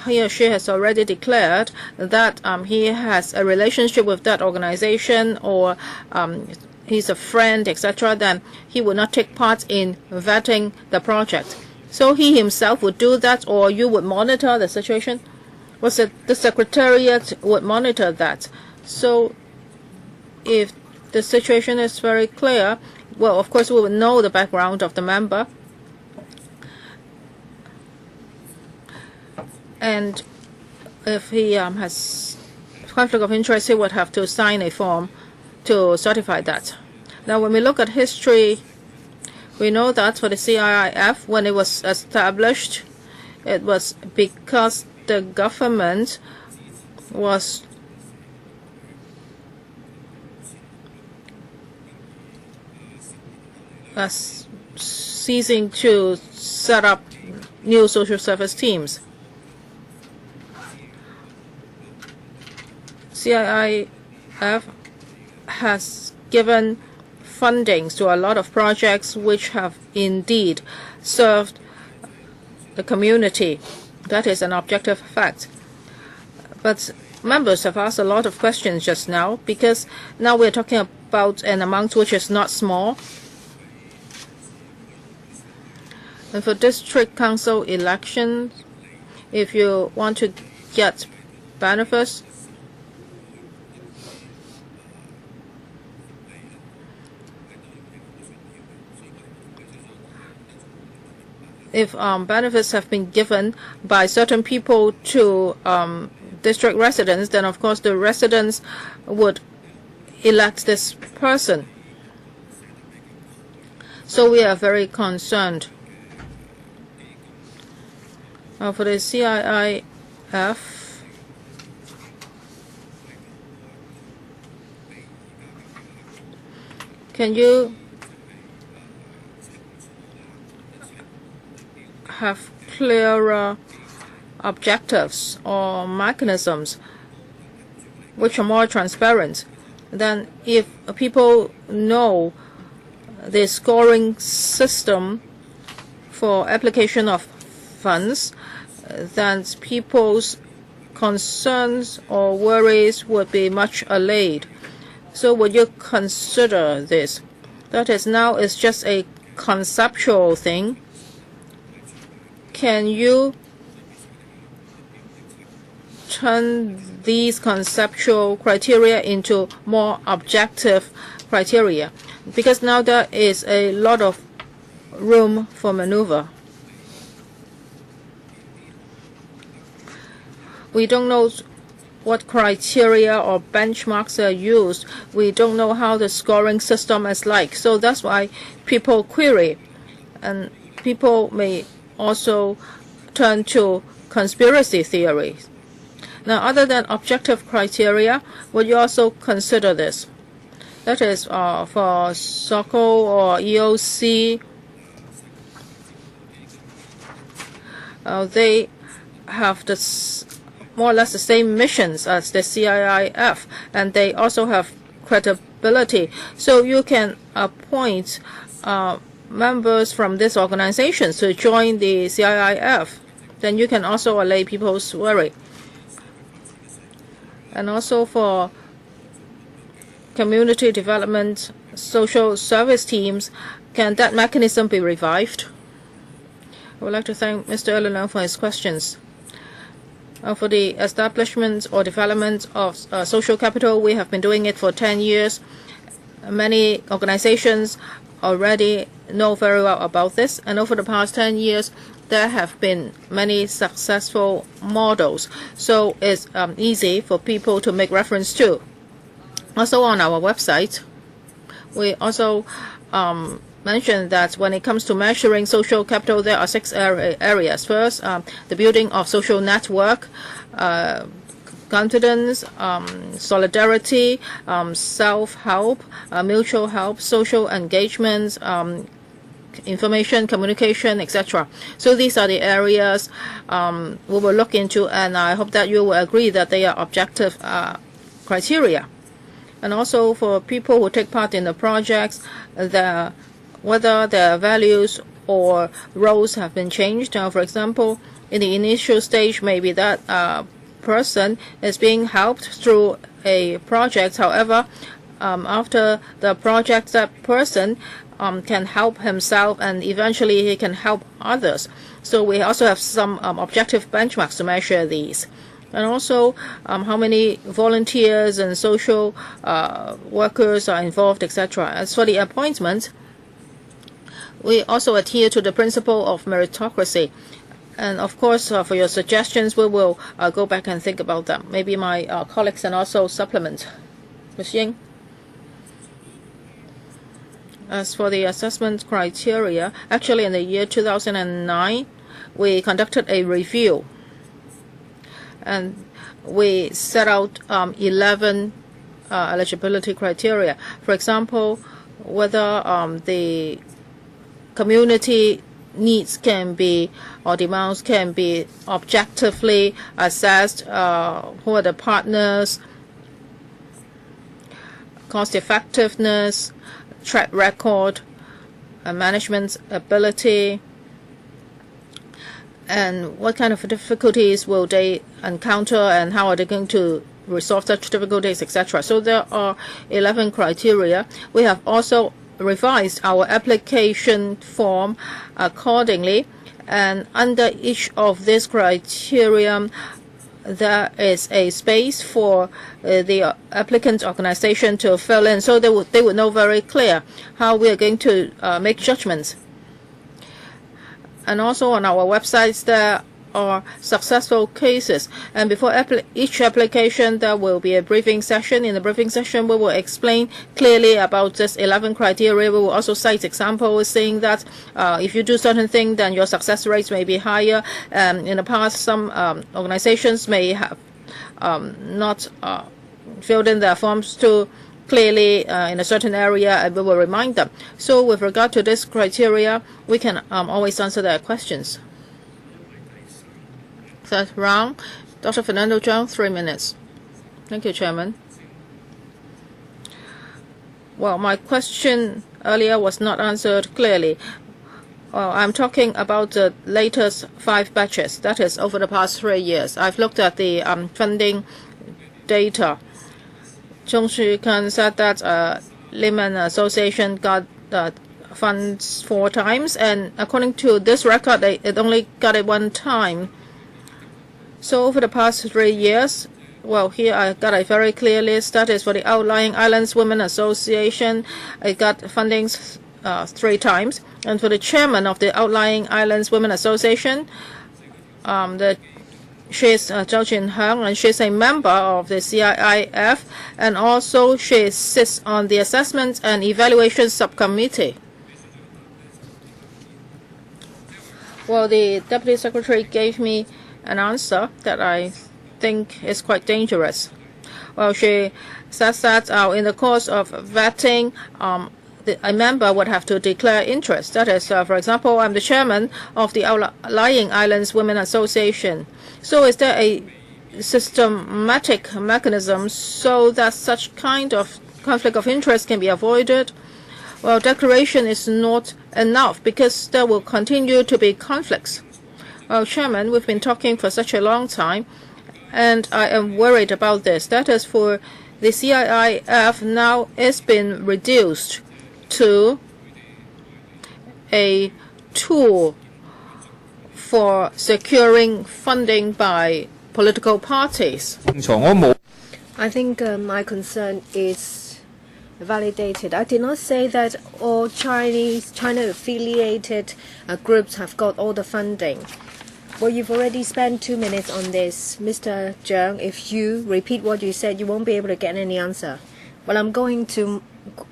he or she has already declared that he has a relationship with that organization, or he's a friend, etc., then he would not take part in vetting the project. So he himself would do that, or you would monitor the situation? Was it the Secretariat would monitor that? So if the situation is very clear, well, of course, we will know the background of the member. And if he has conflict of interest, he would have to sign a form to certify that. Now, when we look at history, we know that for the CIIF, when it was established, it was because the government was ceasing to set up new social service teams. CIIF has given fundings to a lot of projects which have indeed served the community. That is an objective fact. But members have asked a lot of questions just now, because now we're talking about an amount which is not small. And for district council elections, if you want to get benefits, if benefits have been given by certain people to district residents, then of course the residents would elect this person. So we are very concerned. For the CIIF, can you have clearer objectives or mechanisms which are more transparent. Then if people know the scoring system for application of funds, then people's concerns or worries would be much allayed. So would you consider this? That is, now it's just a conceptual thing. Can you turn these conceptual criteria into more objective criteria? Because now there is a lot of room for maneuver. We don't know what criteria or benchmarks are used. We don't know how the scoring system is like. So that's why people query. And people may also turn to conspiracy theories. Now, other than objective criteria, would you also consider this? That is, for SOCO or EOC, they have this more or less the same missions as the CIIF, and they also have credibility. So you can appoint members from these organizations to join the CIIF. Then you can also allay people's worry. And also for community development, social service teams, can that mechanism be revived? I would like to thank Mr. Erlenong for his questions. For the establishment or development of social capital, we have been doing it for 10 years. Many organizations already know very well about this, and over the past 10 years, there have been many successful models. So it's easy for people to make reference to. Also on our website, we also mentioned that when it comes to measuring social capital, there are 6 areas. First, the building of social network, confidence, solidarity, self-help, mutual help, social engagement, information, communication, etc. So these are the areas we will look into, and I hope that you will agree that they are objective criteria. And also for people who take part in the projects, whether their values or roles have been changed. For example, in the initial stage, maybe that person is being helped through a project. However, after the project, that person can help himself, and eventually he can help others. So we also have some objective benchmarks to measure these. And also how many volunteers and social workers are involved, etc. As for the appointment, we also adhere to the principle of meritocracy. And of course, for your suggestions, we will go back and think about them. Maybe my colleagues can also supplement. Ms. Ying? As for the assessment criteria, actually in the year 2009, we conducted a review. And we set out 11 eligibility criteria. For example, whether the community needs can be, or demands can be objectively assessed, who are the partners, cost effectiveness, track record, management ability, and what kind of difficulties will they encounter and how are they going to resolve such difficulties, etc. So there are 11 criteria. We have also revised our application form accordingly, and under each of these criteria there is a space for the applicant organization to fill in, so they would know very clear how we are going to make judgments. And also on our websites there are successful cases, and before each application there will be a briefing session. In the briefing session we will explain clearly about this 11 criteria. We will also cite examples saying that if you do certain things then your success rates may be higher. In the past some organizations may have not filled in their forms too clearly in a certain area, and we will remind them. So with regard to this criteria, we can always answer their questions. Third round, Dr. Fernando Zhang, 3 minutes. Thank you, Chairman. Well, my question earlier was not answered clearly. Well, I'm talking about the latest 5 batches, that is over the past 3 years. I've looked at the funding data. Chung Shu-kan said that Lehman Association got funds 4 times, and according to this record, it only got it 1 time. So over the past 3 years, well, here I got a very clear list. That is for the Outlying Islands Women Association. I got fundings 3 times. And for the chairman of the Outlying Islands Women Association, she's Zhao Junheng, and she's a member of the CIIF, and also she sits on the Assessment and Evaluation Subcommittee. Well, the Deputy Secretary gave me an answer that I think is quite dangerous. Well, she says that in the course of vetting, a member would have to declare interest. That is, for example, I'm the chairman of the Outlying Islands Women Association. So is there a systematic mechanism so that such kind of conflict of interest can be avoided? Well, declaration is not enough because there will continue to be conflicts. Well, Chairman, we've been talking for such a long time, and I am worried about this. That is, for the CIIF now it's been reduced to a tool for securing funding by political parties. I think my concern is validated. I did not say that all China-affiliated groups have got all the funding. Well, you've already spent 2 minutes on this. Mr. Zhang, if you repeat what you said, you won't be able to get any answer. Well, I'm going to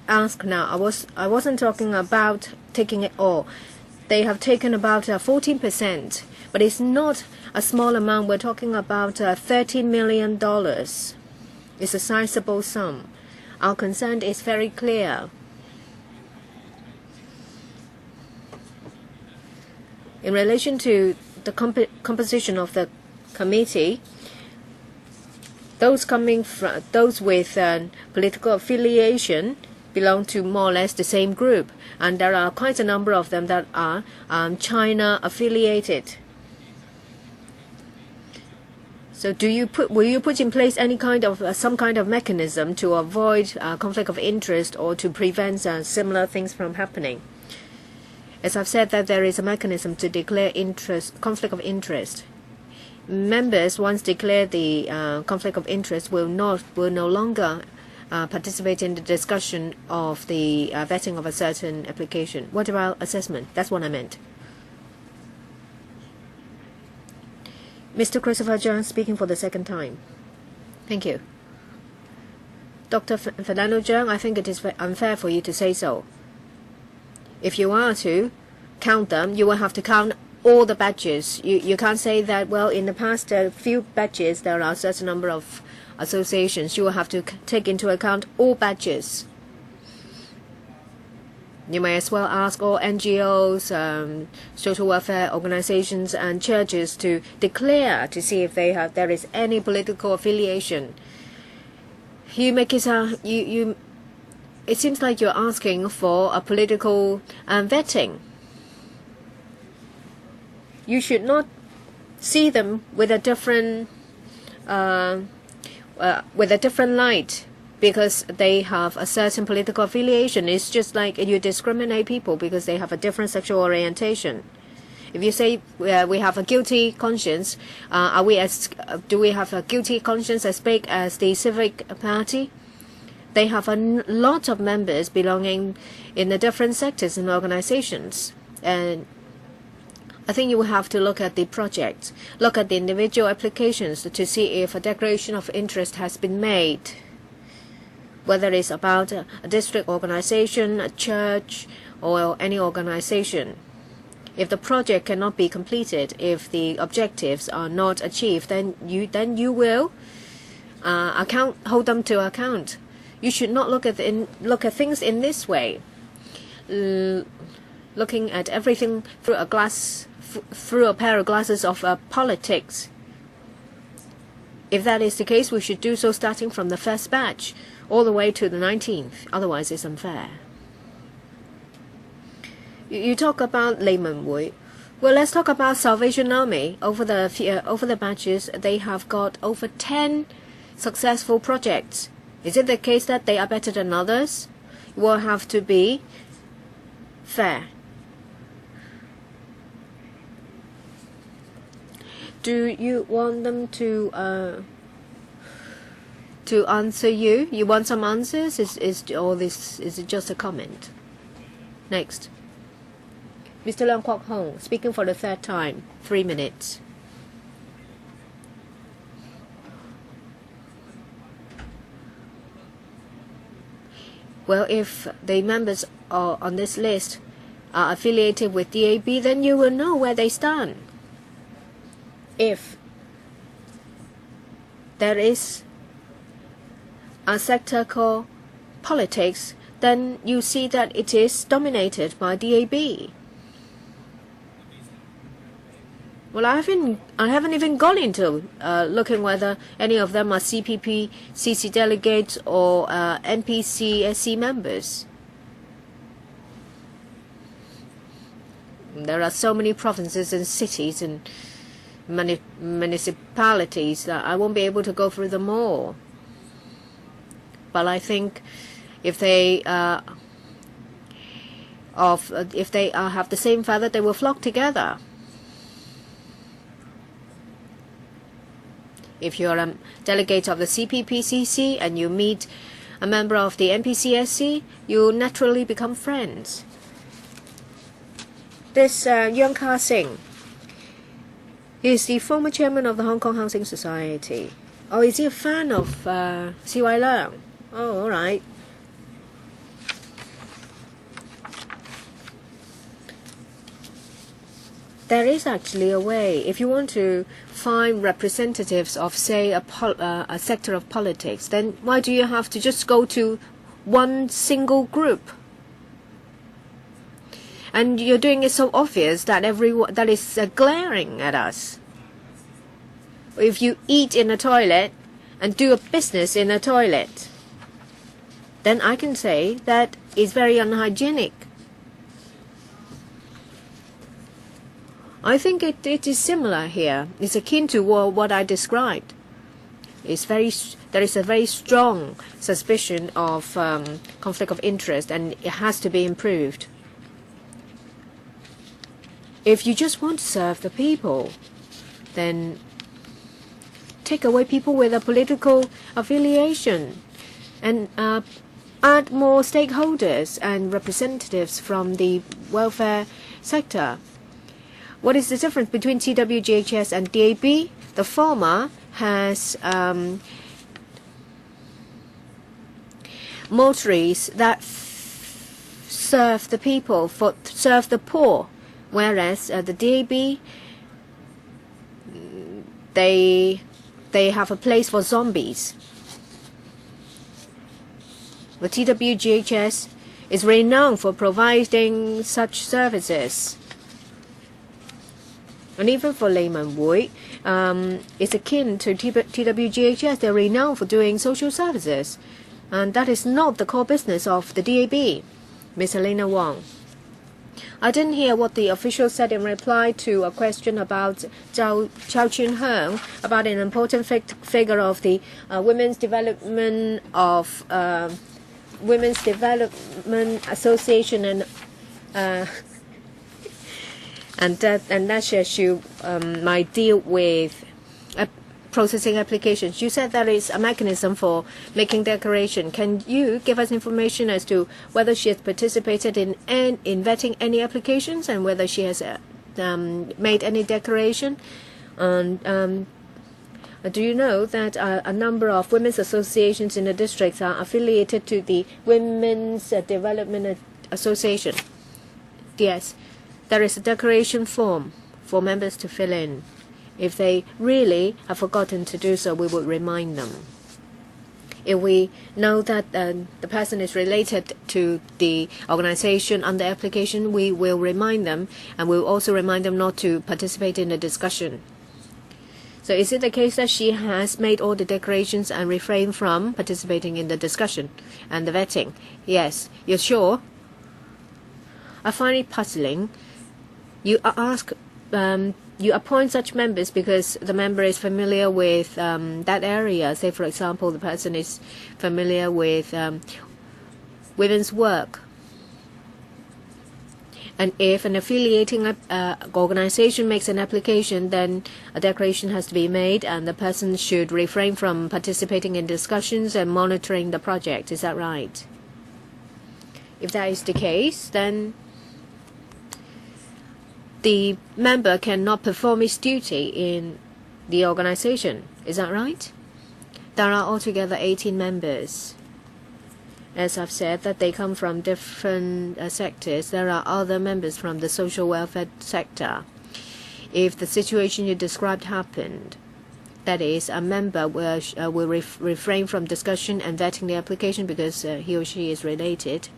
ask now. I wasn't talking about taking it all. They have taken about 14%, but it's not a small amount. We're talking about $13 million. It's a sizable sum. Our concern is very clear. In relation to the composition of the committee, those with political affiliation belong to more or less the same group, and there are quite a number of them that are China affiliated. So will you put in place any kind of some kind of mechanism to avoid conflict of interest or to prevent similar things from happening? As I've said, that there is a mechanism to declare conflict of interest. Members, once declared the conflict of interest, will no longer participate in the discussion of the vetting of a certain application. What about assessment? That's what I meant. Mr. Christopher Zhang speaking for the second time. Thank you. Dr. Fernando Zhang, I think it is unfair for you to say so. If you are to count them, you will have to count all the batches. You can't say that, well, in the past few batches, there are a certain number of associations. You will have to take into account all batches. You may as well ask all NGOs, social welfare organizations, and churches to declare to see if there is any political affiliation. It seems like you're asking for a political vetting. You should not see them with a different light because they have a certain political affiliation. It's just like you discriminate people because they have a different sexual orientation. If you say we have a guilty conscience, do we have a guilty conscience as big as the Civic Party? They have a lot of members belonging in the different sectors and organizations. And I think you will have to look at the project, look at the individual applications to see if a declaration of interest has been made, whether it's about a district organization, a church, or any organization. If the project cannot be completed, if the objectives are not achieved, then you will hold them to account. You should not look at things in this way, looking at everything through a pair of glasses of politics. If that is the case, we should do so starting from the first batch all the way to the 19th. Otherwise, it's unfair. You talk about layman Wu. Well, let's talk about Salvation Army. Over the batches, they have got over 10 successful projects. Is it the case that they are better than others? It will have to be fair. Do you want them to answer you? You want some answers? Is it just a comment? Next. Mr. Leung Kwok Hong, speaking for the third time, 3 minutes. Well, if the members on this list are affiliated with DAB, then you will know where they stand. If there is a sector called politics, then you see that it is dominated by DAB. Well, I haven't even gone into looking whether any of them are CPP, CC delegates or NPCSC members. There are so many provinces and cities and municipalities that I won't be able to go through them all. But I think if they have the same feather, they will flock together. If you're a delegate of the CPPCC and you meet a member of the NPCSC, you naturally become friends. This Yang Ka Sing is the former chairman of the Hong Kong Housing Society. Oh, is he a fan of C.Y. Leung? Oh, all right. There is actually a way. If you want to find representatives of, say, a sector of politics, then why do you have to just go to one single group? And you're doing it so obvious that that is glaring at us. If you eat in a toilet and do a business in a toilet, then I can say that it's very unhygienic. I think it is similar here. It's akin to what I described. There is a very strong suspicion of conflict of interest, and it has to be improved. If you just want to serve the people, then take away people with a political affiliation and add more stakeholders and representatives from the welfare sector. What is the difference between TWGHS and DAB? The former has motories that serve the people, serve the poor, whereas the DAB, they have a place for zombies. The TWGHS is renowned for providing such services. And even for layman Wu, it's akin to TWGHS. They're renowned for doing social services. And that is not the core business of the DAB. Ms. Helena Wong. I didn't hear what the official said in reply to a question about Chow Chun Hung, about an important figure of the Women's Development Association and that issue might deal with processing applications. You said there is a mechanism for making declaration. Can you give us information as to whether she has participated in vetting any applications and whether she has made any declaration? And do you know that a number of women's associations in the districts are affiliated to the Women's Development Association? Yes. There is a declaration form for members to fill in. If they really have forgotten to do so, we will remind them. If we know that the person is related to the organization under application, we will remind them, and we will also remind them not to participate in the discussion. So is it the case that she has made all the declarations and refrained from participating in the discussion and the vetting? Yes. You're sure? I find it puzzling. You ask, you appoint such members because the member is familiar with that area. Say, for example, the person is familiar with women's work. And if an affiliating organization makes an application, then a declaration has to be made, and the person should refrain from participating in discussions and monitoring the project. Is that right? If that is the case, then the member cannot perform his duty in the organization. Is that right? There are altogether 18 members. As I've said, that they come from different sectors. There are other members from the social welfare sector. If the situation you described happened, that is, a member will refrain from discussion and vetting the application because he or she is related,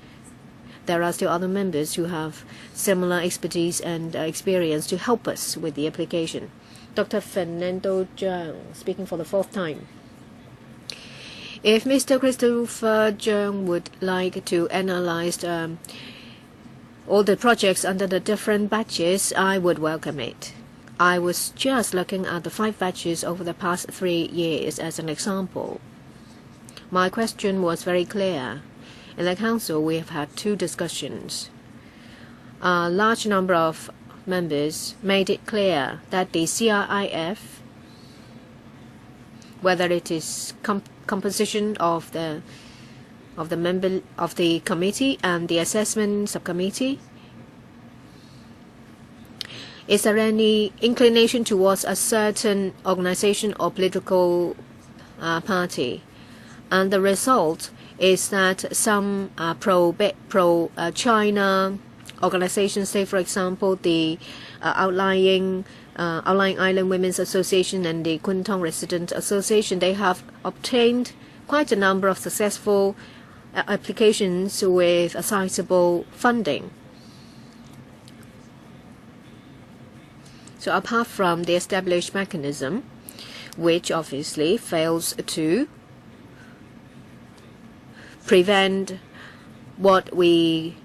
there are still other members who have similar expertise and experience to help us with the application. Dr. Fernando Zhang, speaking for the 4th time. If Mr. Christopher Zhang would like to analyze all the projects under the different batches, I would welcome it. I was just looking at the 5 batches over the past 3 years as an example. My question was very clear. In the Council, we have had 2 discussions. A large number of members made it clear that the CRIF, whether it is composition of the member of the committee and the assessment subcommittee, is there any inclination towards a certain organization or political party? And the result is that some pro-China organizations, say for example the outlying Island Women's Association and the Kwun Tong Resident Association, they have obtained quite a number of successful applications with a sizable funding. So apart from the established mechanism, which obviously fails to prevent what we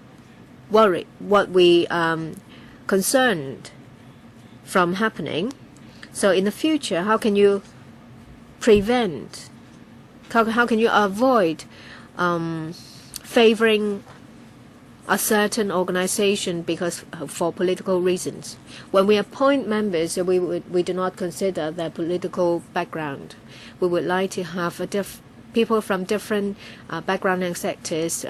concerned from happening. So in the future, how can you prevent, how can you avoid favoring a certain organization because for political reasons? When we appoint members, we do not consider their political background. We would like to have people from different background and sectors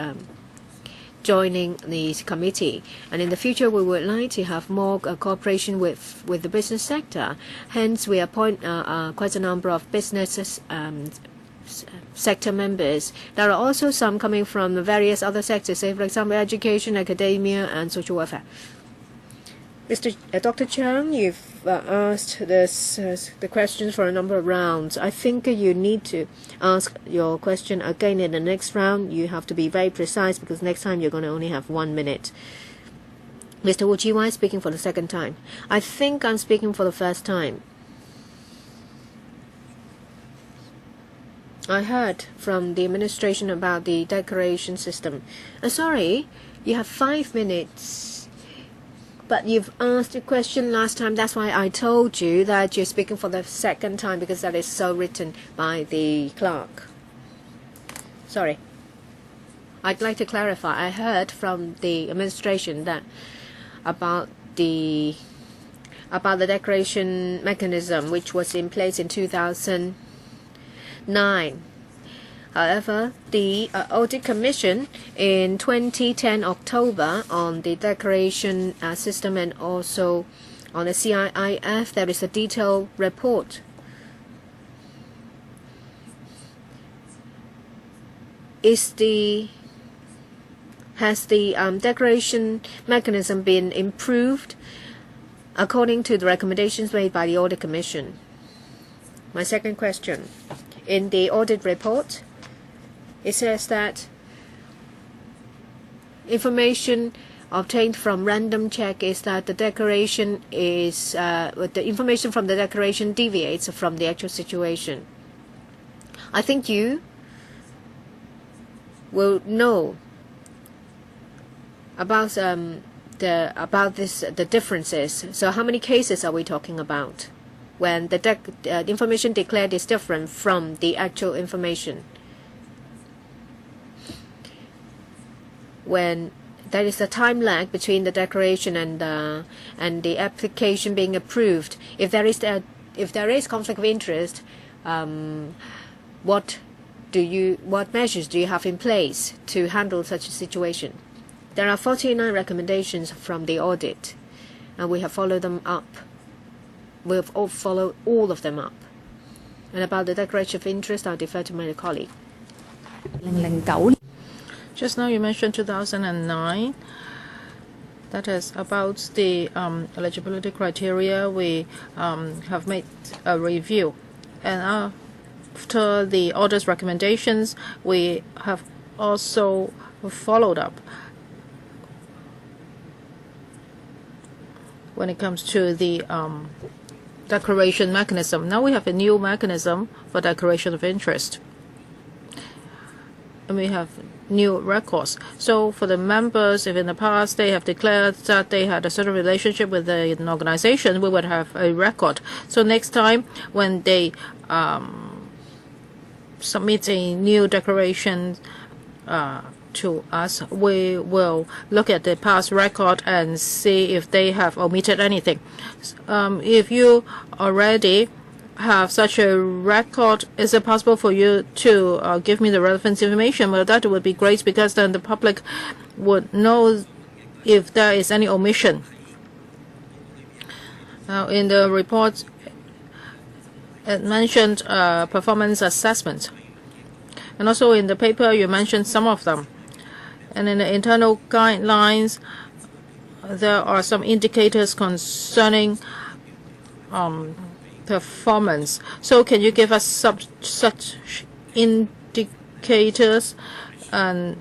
joining the committee, and in the future we would like to have more cooperation with the business sector. Hence, we appoint quite a number of businesses sector members. There are also some coming from the various other sectors, say for example education, academia, and social welfare. Dr. Chang, you've asked the questions for a number of rounds. I think you need to ask your question again in the next round. You have to be very precise because next time you're going to only have 1 minute. Mr. Wu Chi-wai speaking for the 2nd time. I think I'm speaking for the 1st time. I heard from the administration about the declaration system. Sorry, you have 5 minutes. But you've asked a question last time. That's why I told you that you're speaking for the 2nd time, because that is so written by the clerk. Sorry. I'd like to clarify. I heard from the administration that about the declaration mechanism which was in place in 2009. However, the Audit Commission in 2010 October on the declaration system and also on the CIIF, there is a detailed report. Has the declaration mechanism been improved according to the recommendations made by the Audit Commission? My 2nd question. In the audit report, it says that information obtained from random check is that the declaration is the information from the declaration deviates from the actual situation. I think you will know about the differences. So how many cases are we talking about when the information declared is different from the actual information? When there is a time lag between the declaration and the application being approved. If there is conflict of interest, what measures do you have in place to handle such a situation? There are 49 recommendations from the audit, and we have followed them up. We have followed all of them up. And about the declaration of interest, I'll defer to my colleague. Just now you mentioned 2009. That is about the eligibility criteria. We have made a review. And after the audit's recommendations, we have also followed up. When it comes to the declaration mechanism, now we have a new mechanism for declaration of interest. And we have new records. So for the members, if in the past they have declared that they had a certain relationship with an organization, we would have a record. So next time when they submit a new declaration to us, we will look at the past record and see if they have omitted anything. If you already have such a record, is it possible for you to give me the relevant information? Well, that would be great, because then the public would know if there is any omission. Now, in the report, it mentioned performance assessment. And also in the paper, you mentioned some of them. And in the internal guidelines, there are some indicators concerning performance. So can you give us such indicators, and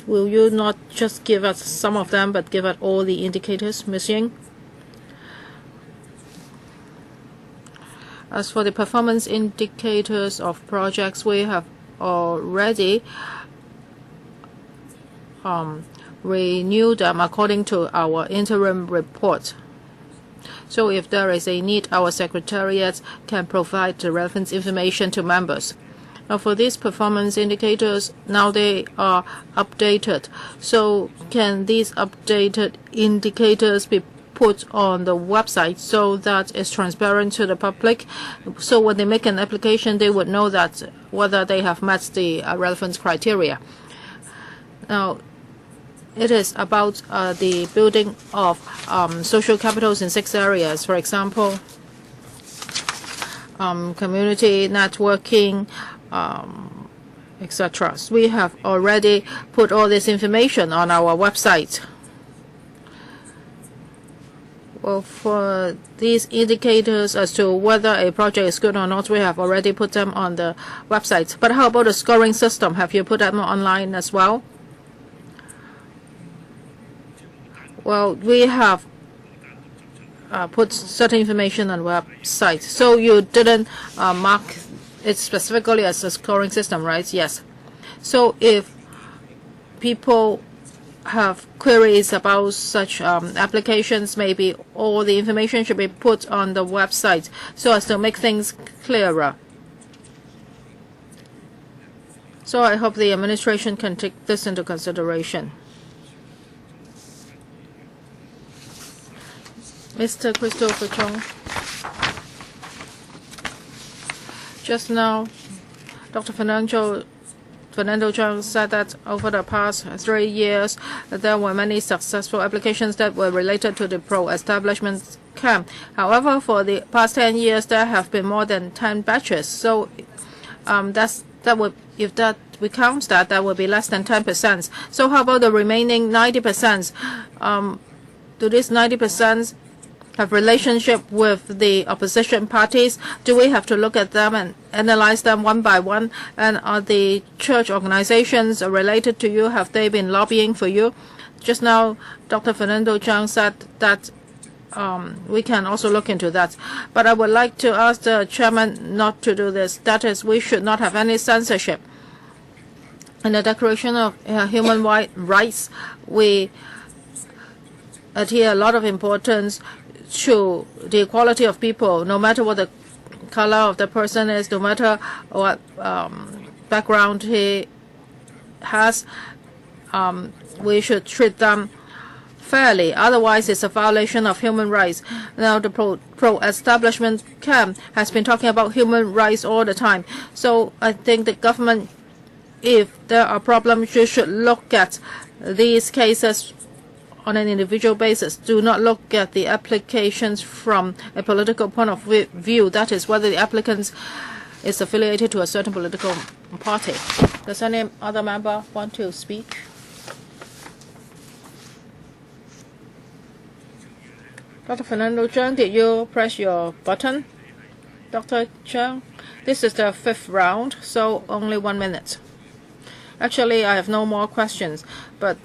will you not just give us some of them but give us all the indicators, Ms. Ying? As for the performance indicators of projects, we have already renewed them according to our interim report. So if there is a need, our secretariat can provide the relevant information to members. Now for these performance indicators, now they are updated. So can these updated indicators be put on the website so that it's transparent to the public? So when they make an application, they would know that whether they have met the relevant criteria. Now, it is about the building of social capitals in 6 areas. For example, community networking, etc. So we have already put all this information on our website. Well, for these indicators as to whether a project is good or not, we have already put them on the website. But how about the scoring system? Have you put them online as well? Well, we have put certain information on the website. So you didn't mark it specifically as a scoring system, right? Yes. So if people have queries about such applications, maybe all the information should be put on the website so as to make things clearer. So I hope the administration can take this into consideration. Mr. Christopher Chong. Just now, Dr. Fernando Chang said that over the past 3 years, there were many successful applications that were related to the pro-establishment camp. However, for the past 10 years, there have been more than 10 batches. So if we count that would be less than 10%. So how about the remaining 90%? Do these 90% have relationship with the opposition parties? Do we have to look at them and analyze them one by one? And are the church organizations related to you? Have they been lobbying for you just now, Dr. Fernando Chang said that we can also look into that. But I would like to ask the chairman not to do this. That is, we should not have any censorship. In the Declaration of Human Rights, we adhere a lot of importance to the equality of people, no matter what the color of the person is, no matter what background he has. We should treat them fairly. Otherwise, it's a violation of human rights. Now, the pro-establishment camp has been talking about human rights all the time. So I think the government, if there are problems, you should look at these cases on an individual basis. Do not look at the applications from a political point of view. That is, whether the applicant is affiliated to a certain political party. Does any other member want to speak? Dr. Fernando Chang, did you press your button? Dr. Chang, this is the 5th round, so only 1 minute. Actually, I have no more questions, but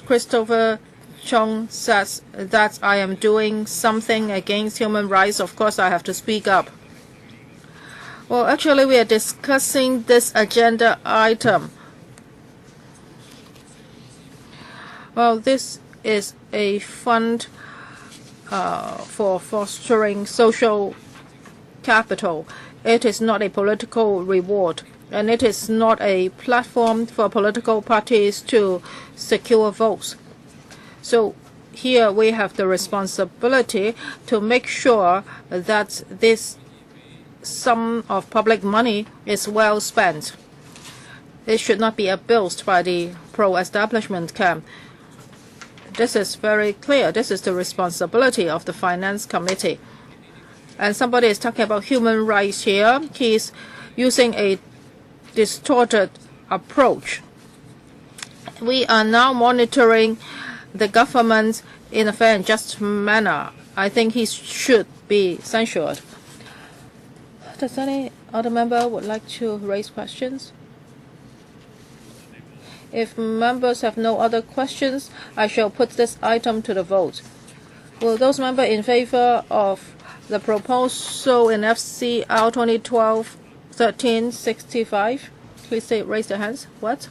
Christopher Chung says that I am doing something against human rights. Of course, I have to speak up. Well, actually, we are discussing this agenda item. Well, this is a fund for fostering social capital. It is not a political reward, and it is not a platform for political parties to secure votes. So here we have the responsibility to make sure that this sum of public money is well spent. It should not be abused by the pro-establishment camp. This is very clear. This is the responsibility of the Finance Committee. And somebody is talking about human rights here. He's using a distorted approach. We are now monitoring the government in a fair and just manner. I think he should be censured. Does any other member would like to raise questions? If members have no other questions, I shall put this item to the vote. Will those members in favor of the proposal in FCR 2012-1365, please raise their hands. What?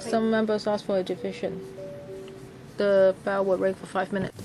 Some members ask for a division. The bell will ring for 5 minutes.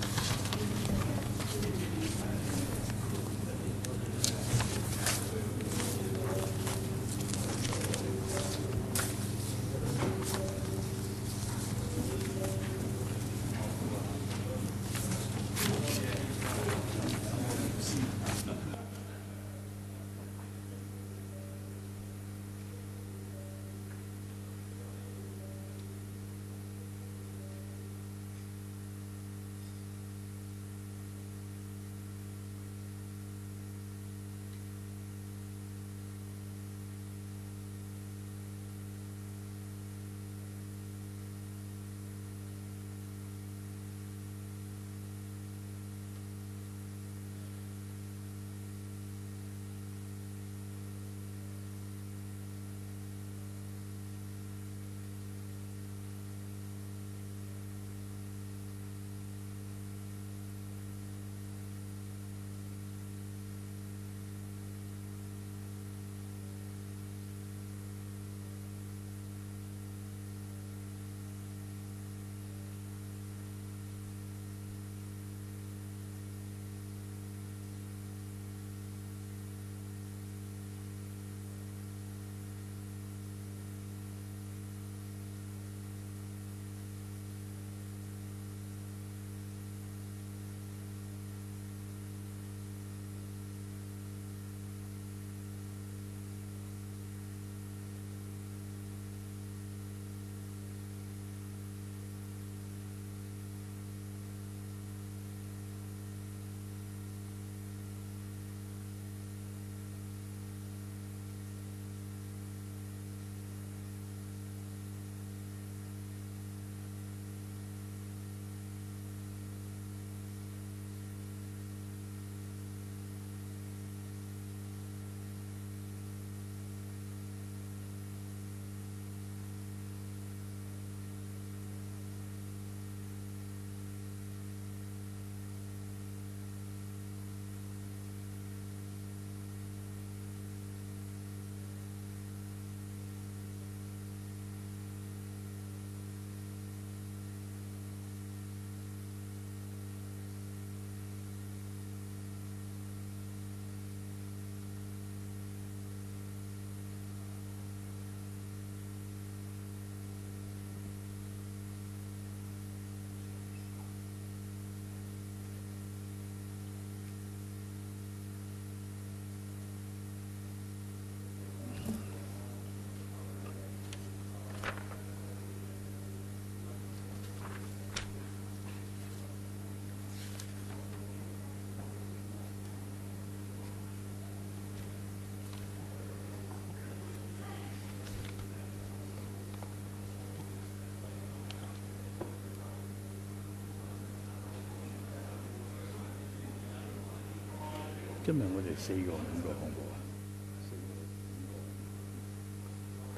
今日我哋4個5個項目啊，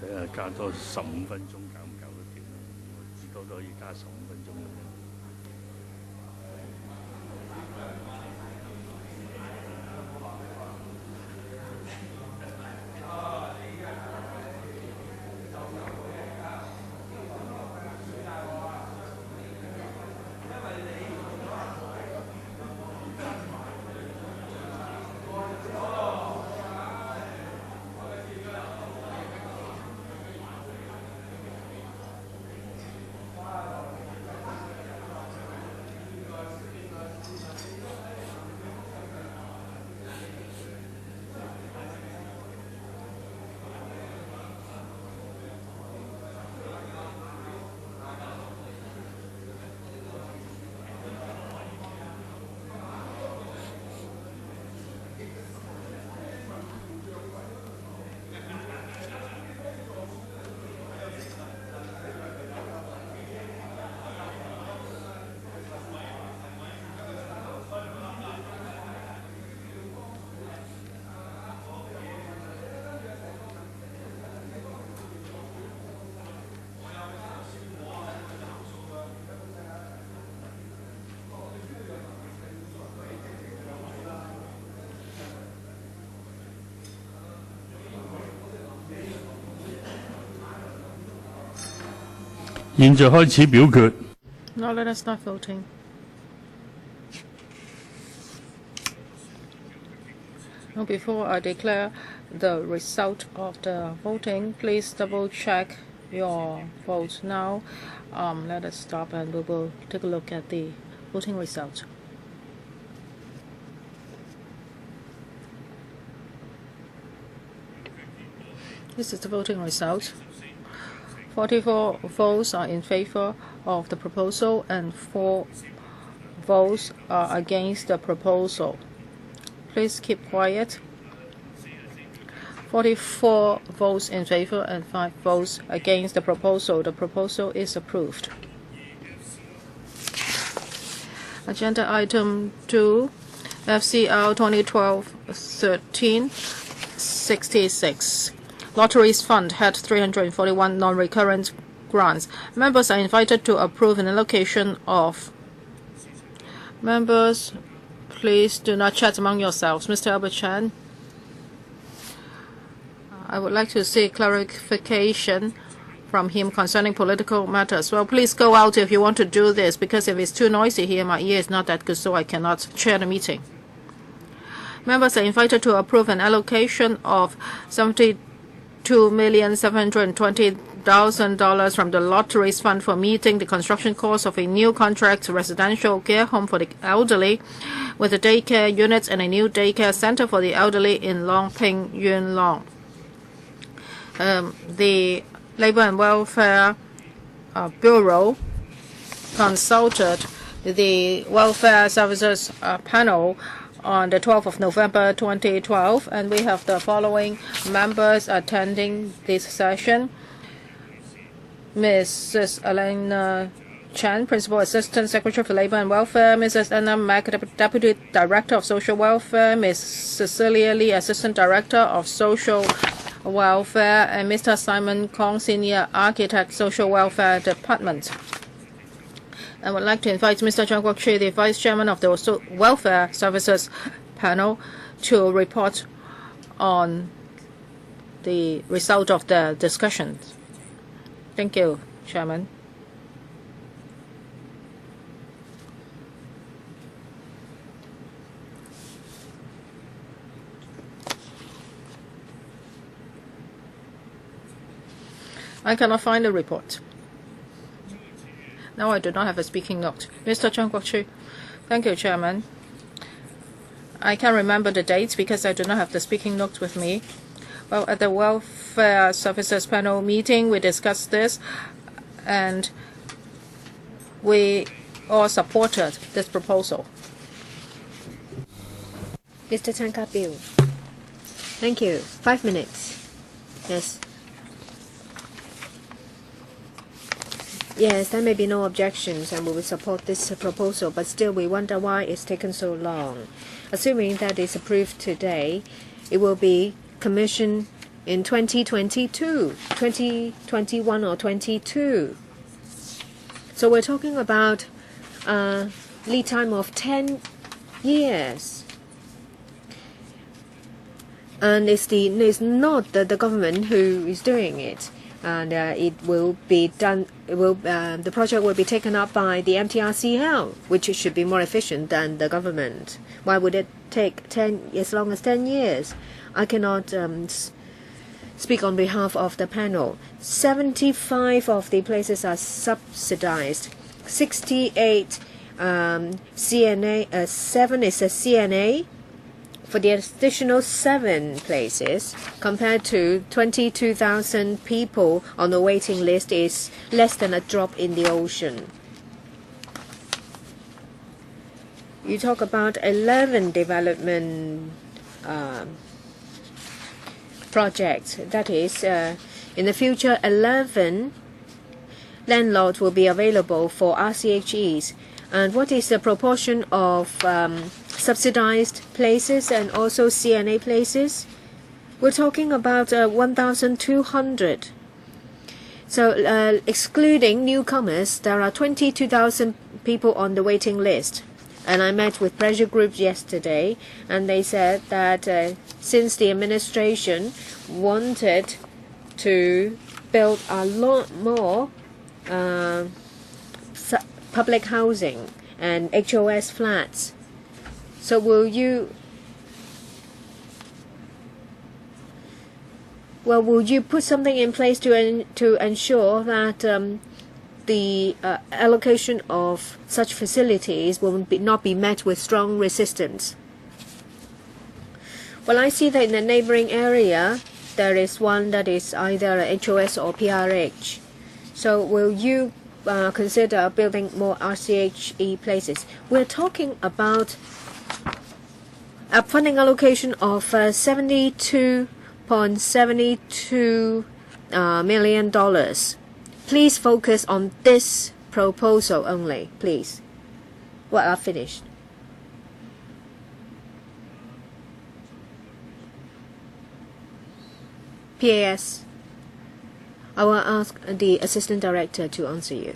睇下加多15分鐘搞唔搞得掂啊？至多都可以加15分鐘。現在開始表決。Now let us start voting. Now, before I declare the result of the voting, please double check your vote now. Let us stop and we will take a look at the voting result. This is the voting result. 44 votes are in favor of the proposal and 4 votes are against the proposal. Please keep quiet. 44 votes in favor and 5 votes against the proposal. The proposal is approved. Agenda item 2, FCR 2012-13-66. Lotteries Fund had 341 non-recurrent grants. Members are invited to approve an allocation of. Members, please do not chat among yourselves. Mr. Albert Chan, I would like to seek clarification from him concerning political matters. Well, please go out if you want to do this, because if it's too noisy here, my ear is not that good, so I cannot chair the meeting. Members are invited to approve an allocation of $72,720,000 from the Lotteries Fund for meeting the construction costs of a new contract residential care home for the elderly with a daycare unit and a new daycare center for the elderly in Long Ping, Yuen Long. The Labor and Welfare Bureau consulted the Welfare Services Panel on the 12th of November 2012, and we have the following members attending this session. Mrs. Elena Chan, Principal Assistant Secretary for Labor and Welfare, Mrs. Anna Mack, Deputy Director of Social Welfare, Ms. Cecilia Lee, Assistant Director of Social Welfare, and Mr. Simon Kong, Senior Architect, Social Welfare Department. I would like to invite Mr. Zhang Guoqi, the Vice Chairman of the Welfare Services Panel, to report on the result of the discussion. Thank you, Chairman. I cannot find the report. Now I do not have a speaking note. Mr. Zhang Guoqi. Thank you, Chairman. I can't remember the dates because I do not have the speaking note with me. Well, at the Welfare Services Panel meeting, we discussed this, and we all supported this proposal. Mr. Tan Ka-bill. Thank you. 5 minutes. Yes. Yes, there may be no objections and we will support this proposal, but still we wonder why it's taken so long. Assuming that it's approved today, it will be commissioned in 2022, 2021 or 22. So we're talking about a lead time of 10 years. And it's not the government who is doing it. And it will be done. The project will be taken up by the MTRCL, which should be more efficient than the government. Why would it take as long as 10 years? I cannot speak on behalf of the panel. 75 of the places are subsidized. 68 CNA. 7 is a CNA. For the additional 7 places, compared to 22,000 people on the waiting list, is less than a drop in the ocean. You talk about 11 development projects. That is, in the future, 11 landlords will be available for RCHEs. And what is the proportion of subsidized places and also CNA places? We're talking about 1,200. So excluding newcomers, there are 22,000 people on the waiting list. And I met with pressure groups yesterday, and they said that since the administration wanted to build a lot more public housing and HOS flats. So will you put something in place to ensure that the allocation of such facilities will not be met with strong resistance? Well, I see that in the neighboring area there is one that is either HOS or PRH. So will you consider building more RCHE places? We're talking about a funding allocation of $72.72 million. Please focus on this proposal only, please. Well, I've finished. PAS. I will ask the Assistant Director to answer you.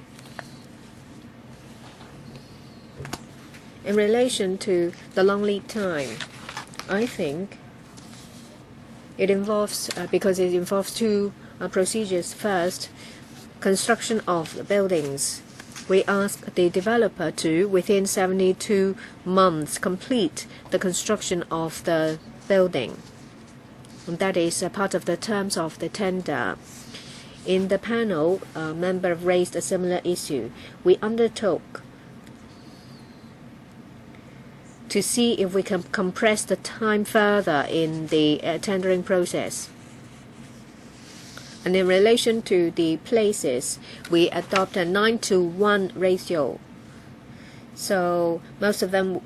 In relation to the long lead time, I think it involves, because it involves 2 procedures. First, construction of the buildings. We ask the developer to, within 72 months, complete the construction of the building. And that is part of the terms of the tender. In the panel, a member raised a similar issue. We undertook to see if we can compress the time further in the tendering process. And in relation to the places, we adopt a 9-to-1 ratio. So most of them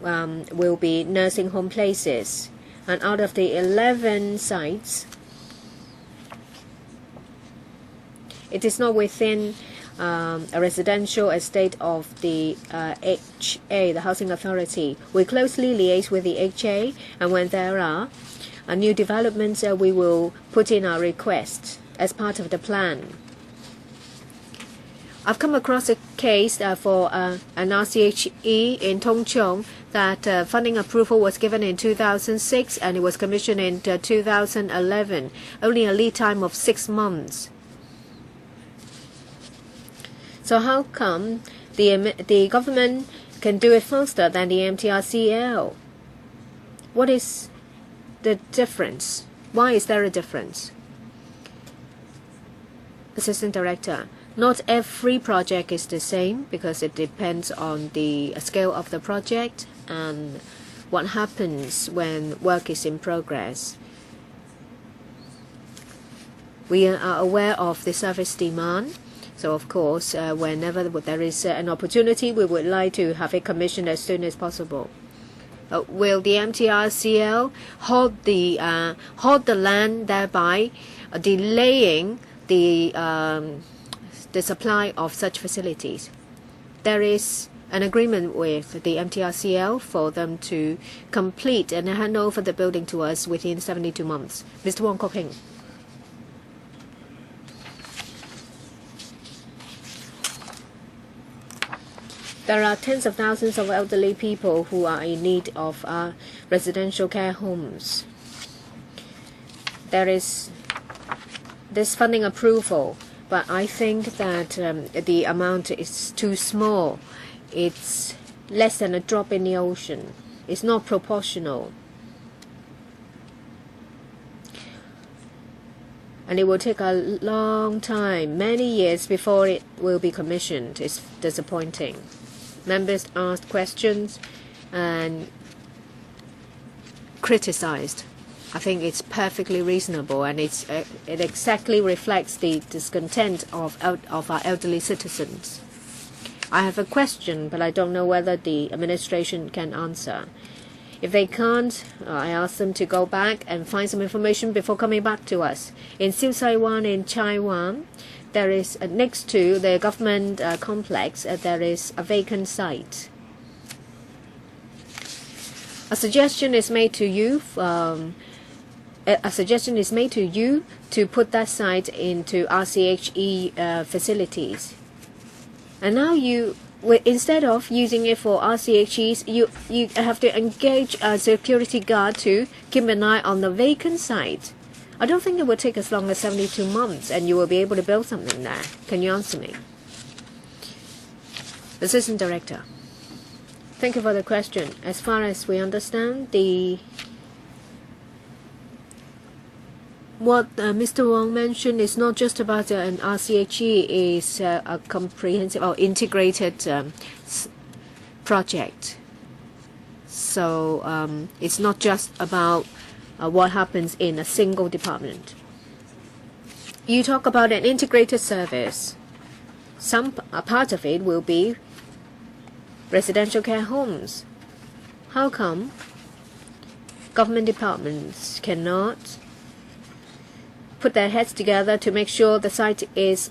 will be nursing home places. And out of the 11 sites, it is not within a residential estate of the HA, the Housing Authority. We closely liaise with the HA, and when there are new developments, we will put in our request as part of the plan. I've come across a case for an RCHE in Tung Chung that funding approval was given in 2006 and it was commissioned in 2011, only a lead time of 6 months. So how come the government can do it faster than the MTRCL? What is the difference? Why is there a difference? Assistant Director, not every project is the same because it depends on the scale of the project and what happens when work is in progress. We are aware of the service demand. So of course, whenever there is an opportunity, we would like to have it commissioned as soon as possible. Will the MTRCL hold the land, thereby delaying the the supply of such facilities. There is an agreement with the MTRCL for them to complete and hand over the building to us within 72 months. Mr. Wong Kok Heng. There are tens of thousands of elderly people who are in need of residential care homes. There is this funding approval, but I think that the amount is too small. It's less than a drop in the ocean. It's not proportional. And it will take a long time, many years, before it will be commissioned. It's disappointing. Members asked questions and criticized. I think it's perfectly reasonable, and it exactly reflects the discontent of our elderly citizens. I have a question, but I don't know whether the administration can answer. If they can't, I ask them to go back and find some information before coming back to us. In Siu Sai Wan in Taiwan, there is next to the government complex, there is a vacant site. A suggestion is made to you. A suggestion is made to you to put that site into RCHE facilities. And now instead of using it for RCHEs, you have to engage a security guard to keep an eye on the vacant site. I don't think it will take as long as 72 months, and you will be able to build something there. Can you answer me? Assistant Director. Thank you for the question. As far as we understand, what Mr. Wong mentioned is not just about an RCHE, is a comprehensive or integrated project. So it's not just about what happens in a single department. You talk about an integrated service. A part of it will be residential care homes. How come government departments cannot put their heads together to make sure the site is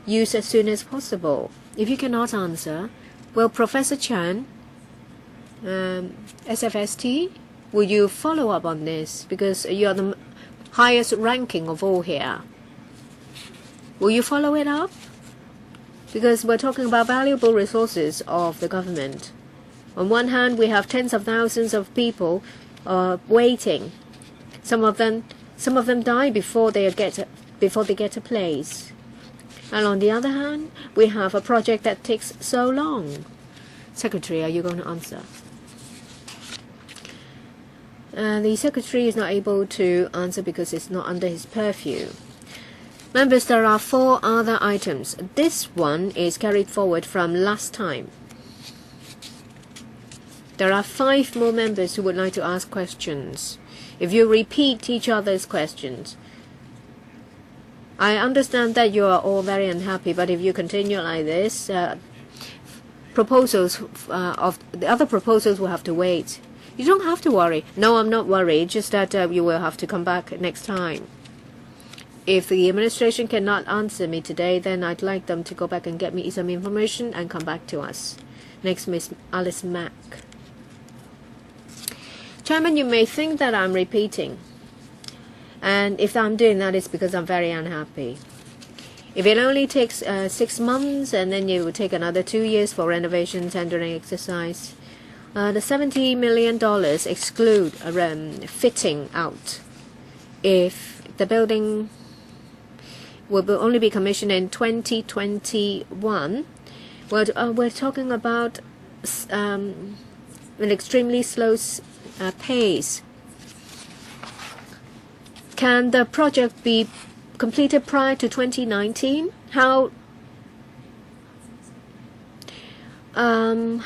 used as soon as possible? If you cannot answer, well, Professor Chan, SFST, will you follow up on this? Because you are the highest ranking of all here. Will you follow it up? Because we're talking about valuable resources of the government. On one hand, we have tens of thousands of people waiting. Some of them die before they get a place. And on the other hand, we have a project that takes so long. Secretary, are you going to answer? The Secretary is not able to answer because it's not under his purview. Members, there are 4 other items. This one is carried forward from last time. There are 5 more members who would like to ask questions. If you repeat each other's questions, I understand that you are all very unhappy, but if you continue like this, proposals of the other proposals will have to wait. You don't have to worry. No, I'm not worried, just that you will have to come back next time. If the administration cannot answer me today, then I'd like them to go back and get me some information and come back to us. Next, Ms. Alice Mack. Chairman, you may think that I'm repeating. And if I'm doing that, it's because I'm very unhappy. If it only takes 6 months and then it will take another 2 years for renovation tendering exercise, the $70 million exclude fitting out. If the building will only be commissioned in 2021, well, we're talking about an extremely slow pace. Can the project be completed prior to 2019? How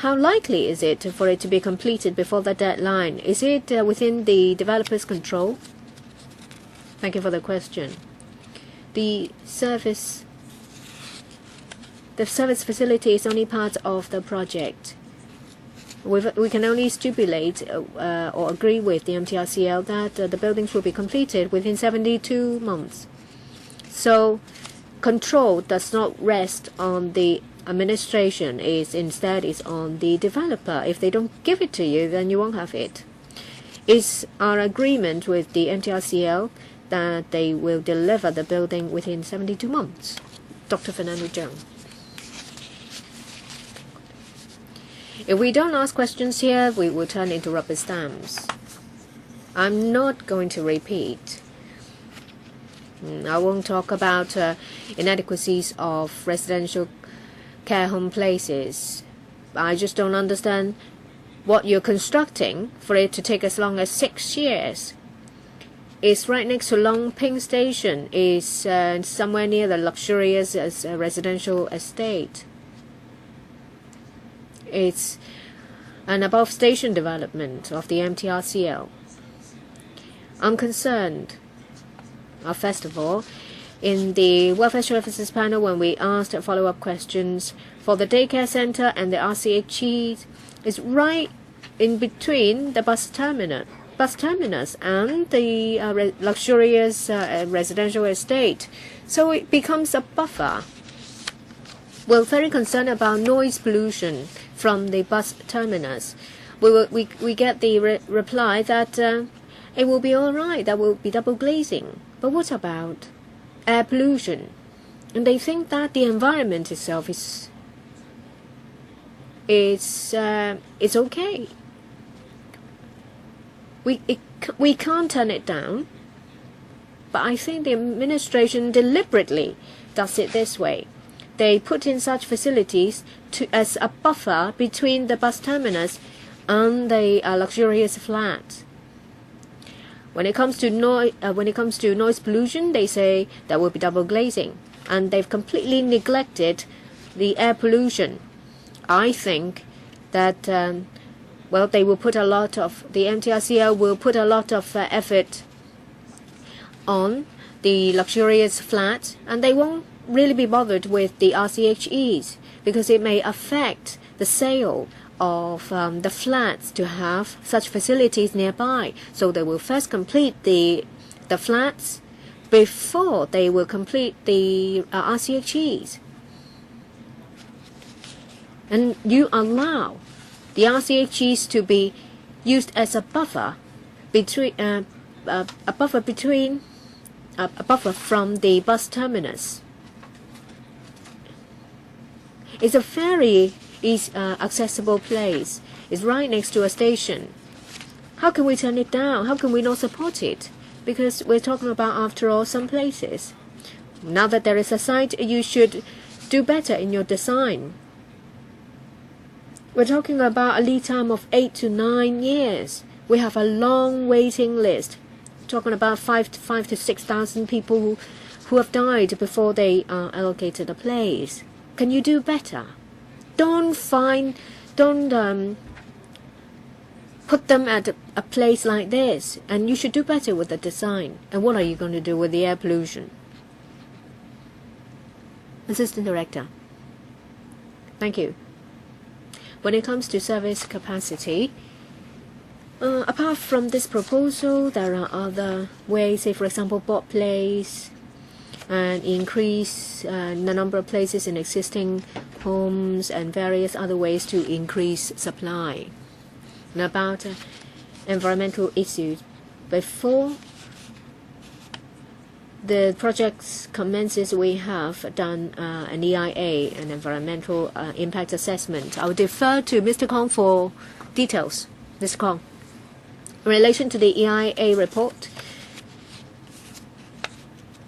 likely is it for it to be completed before the deadline? Is it within the developer's control? Thank you for the question. The service facility is only part of the project. We can only stipulate or agree with the MTRCL that the buildings will be completed within 72 months. So control does not rest on the administration, instead is on the developer. If they don't give it to you, then you won't have it. It's our agreement with the MTRCL that they will deliver the building within 72 months. Dr. Fernando Jones. If we don't ask questions here, we will turn into rubber stamps. I'm not going to repeat. I won't talk about inadequacies of residential care home places. I just don't understand what you're constructing for it to take as long as 6 years. It's right next to Long Ping Station. It's somewhere near the luxurious residential estate. It's an above station development of the MTRCL. I'm concerned. First of all, in the Welfare Services panel, when we asked follow-up questions for the daycare center and the RCHE, it's right in between the bus terminus and the luxurious residential estate. So it becomes a buffer. We're very concerned about noise pollution from the bus terminus. We get the reply that it will be all right, that will be double glazing. But what about air pollution? And they think that the environment itself is okay. We can't turn it down. But I think the administration deliberately does it this way. They put in such facilities as a buffer between the bus terminus and the luxurious flat. When it comes to noise pollution, they say there will be double glazing, and they've completely neglected the air pollution. I think that they will put a lot of the MTRCL will put a lot of effort on the luxurious flat, and they won't really be bothered with the RCHEs because it may affect the sale of the flats to have such facilities nearby. So they will first complete the flats before they will complete the RCHEs. And you allow the RCHEs to be used as a buffer between a buffer from the bus terminus. It's a very accessible place. It's right next to a station. How can we turn it down? How can we not support it? Because we're talking about, after all, some places. Now that there is a site, you should do better in your design. We're talking about a lead time of 8 to 9 years. We have a long waiting list. We're talking about 5,000 to 6,000 people who have died before they are allocated a place. Can you do better? Don't put them at a place like this. And you should do better with the design. And what are you going to do with the air pollution? Assistant Director. Thank you. When it comes to service capacity, apart from this proposal, there are other ways, say for example, bought place, and increase the number of places in existing homes, and various other ways to increase supply. And about environmental issues, before the project commences, we have done an EIA, an environmental impact assessment. I will defer to Mr. Kong for details. Mr. Kong, in relation to the EIA report,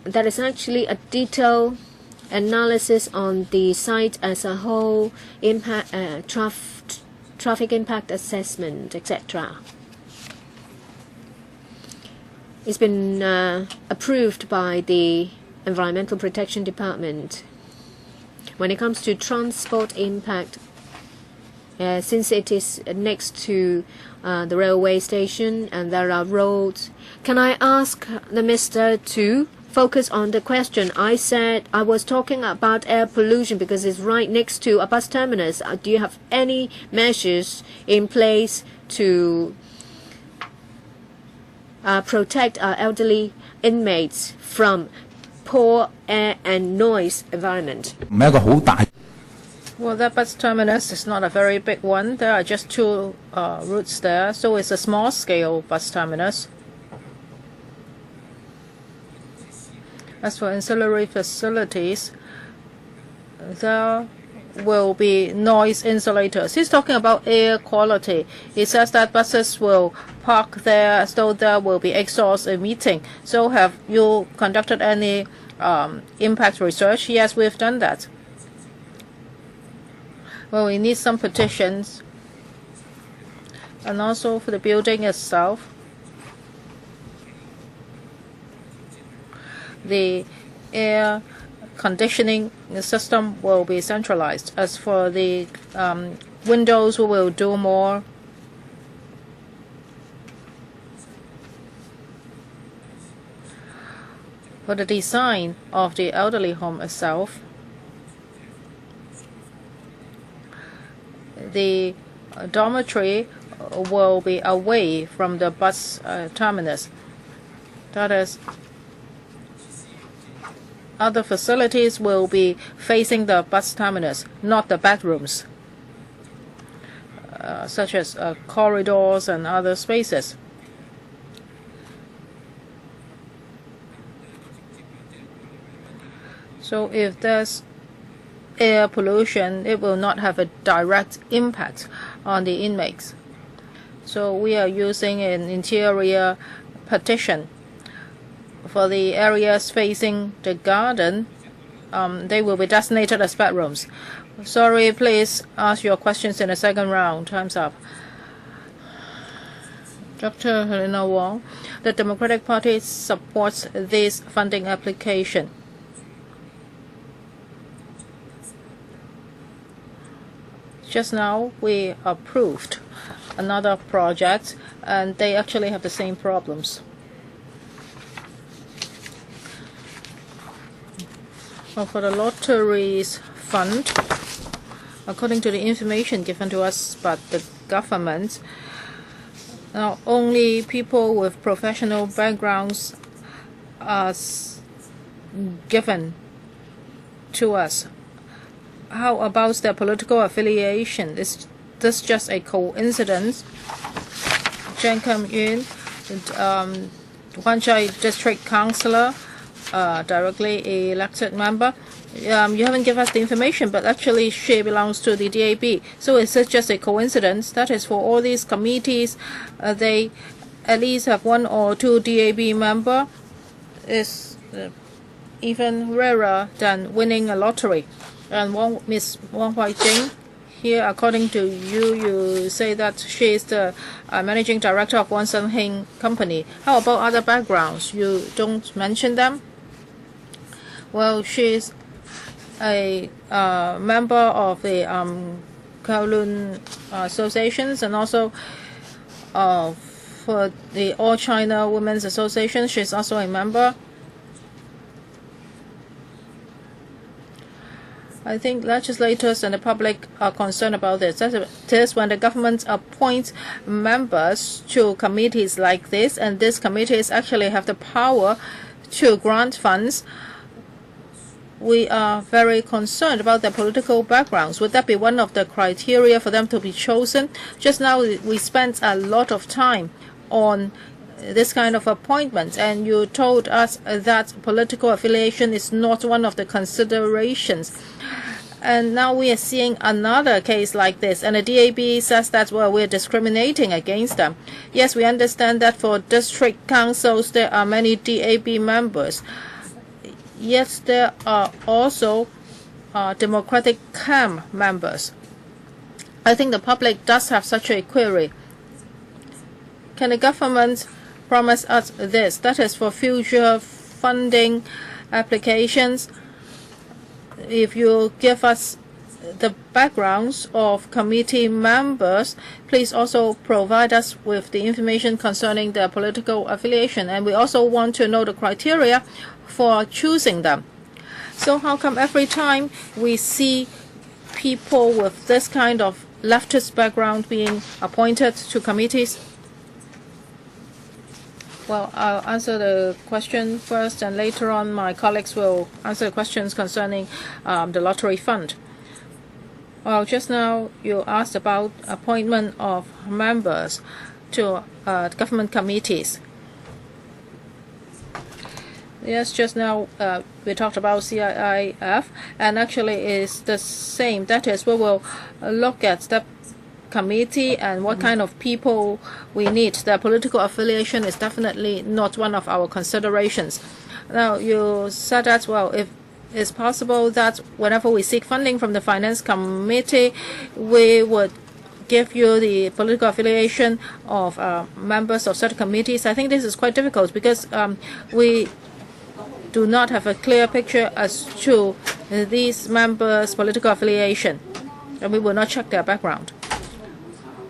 there is actually a detailed analysis on the site as a whole, impact, traffic impact assessment, etc. It's been approved by the Environmental Protection Department. When it comes to transport impact, since it is next to the railway station and there are roads, can I ask the Minister to focus on the question? I said I was talking about air pollution because it's right next to a bus terminus. Do you have any measures in place to protect our elderly inmates from poor air and noise environment. Well, that bus terminus is not a very big one. There are just 2 routes there, so it's a small-scale bus terminus. As for ancillary facilities, there will be noise insulators. He's talking about air quality. He says that buses will park there, so there will be exhaust emitting. So have you conducted any impact research? Yes, we've done that. Well, we need some petitions, and also for the building itself, the air conditioning system will be centralized. As for the windows, we will do more. For the design of the elderly home itself, the dormitory will be away from the bus terminus. That is, other facilities will be facing the bus terminus, not the bedrooms, such as corridors and other spaces. So if there's air pollution, it will not have a direct impact on the inmates. So we are using an interior partition. For the areas facing the garden, they will be designated as bedrooms. Sorry, please ask your questions in the second round. Time's up. Dr. Helena Wong, the Democratic Party supports this funding application. Just now, we approved another project, and they actually have the same problems. Well, for the lotteries fund, according to the information given to us by the government, now only people with professional backgrounds are given to us. How about their political affiliation? Is this just a coincidence? Zhang Kam-yun, Wan Chai District Councillor, directly elected member. You haven't given us the information, but actually she belongs to the DAB. So is this just a coincidence? That is, for all these committees, they at least have 1 or 2 DAB member. Is even rarer than winning a lottery. And Miss Wang Huijing, here, according to you, you say that she is the managing director of Wan Shen Heng Company. How about other backgrounds? You don't mention them? Well, she is a member of the Kowloon associations, and also for the All China Women's Association, she's also a member. I think legislators and the public are concerned about this. That is, when the government appoints members to committees like this, and these committees actually have the power to grant funds, we are very concerned about their political backgrounds. Would that be one of the criteria for them to be chosen? Just now, we spent a lot of time on this kind of appointment, and you told us that political affiliation is not one of the considerations. And now we are seeing another case like this, and the DAB says that, well, we're discriminating against them. Yes, we understand that for district councils there are many DAB members. Yes, there are also democratic camp members. I think the public does have such a query. Can the government promise us this? That is, for future funding applications, if you give us the backgrounds of committee members, please also provide us with the information concerning their political affiliation. And we also want to know the criteria for choosing them. So how come every time we see people with this kind of leftist background being appointed to committees? Well, I'll answer the question first, and later on my colleagues will answer the questions concerning the lottery fund. Well, just now you asked about appointment of members to government committees. Yes, just now we talked about CIIF, and actually it's the same. That is, we will look at the committee and what kind of people we need. The political affiliation is definitely not one of our considerations. Now, you said that, well, if it's possible that whenever we seek funding from the Finance Committee, we would give you the political affiliation of members of certain committees. I think this is quite difficult because we do not have a clear picture as to these members' political affiliation, and we will not check their background.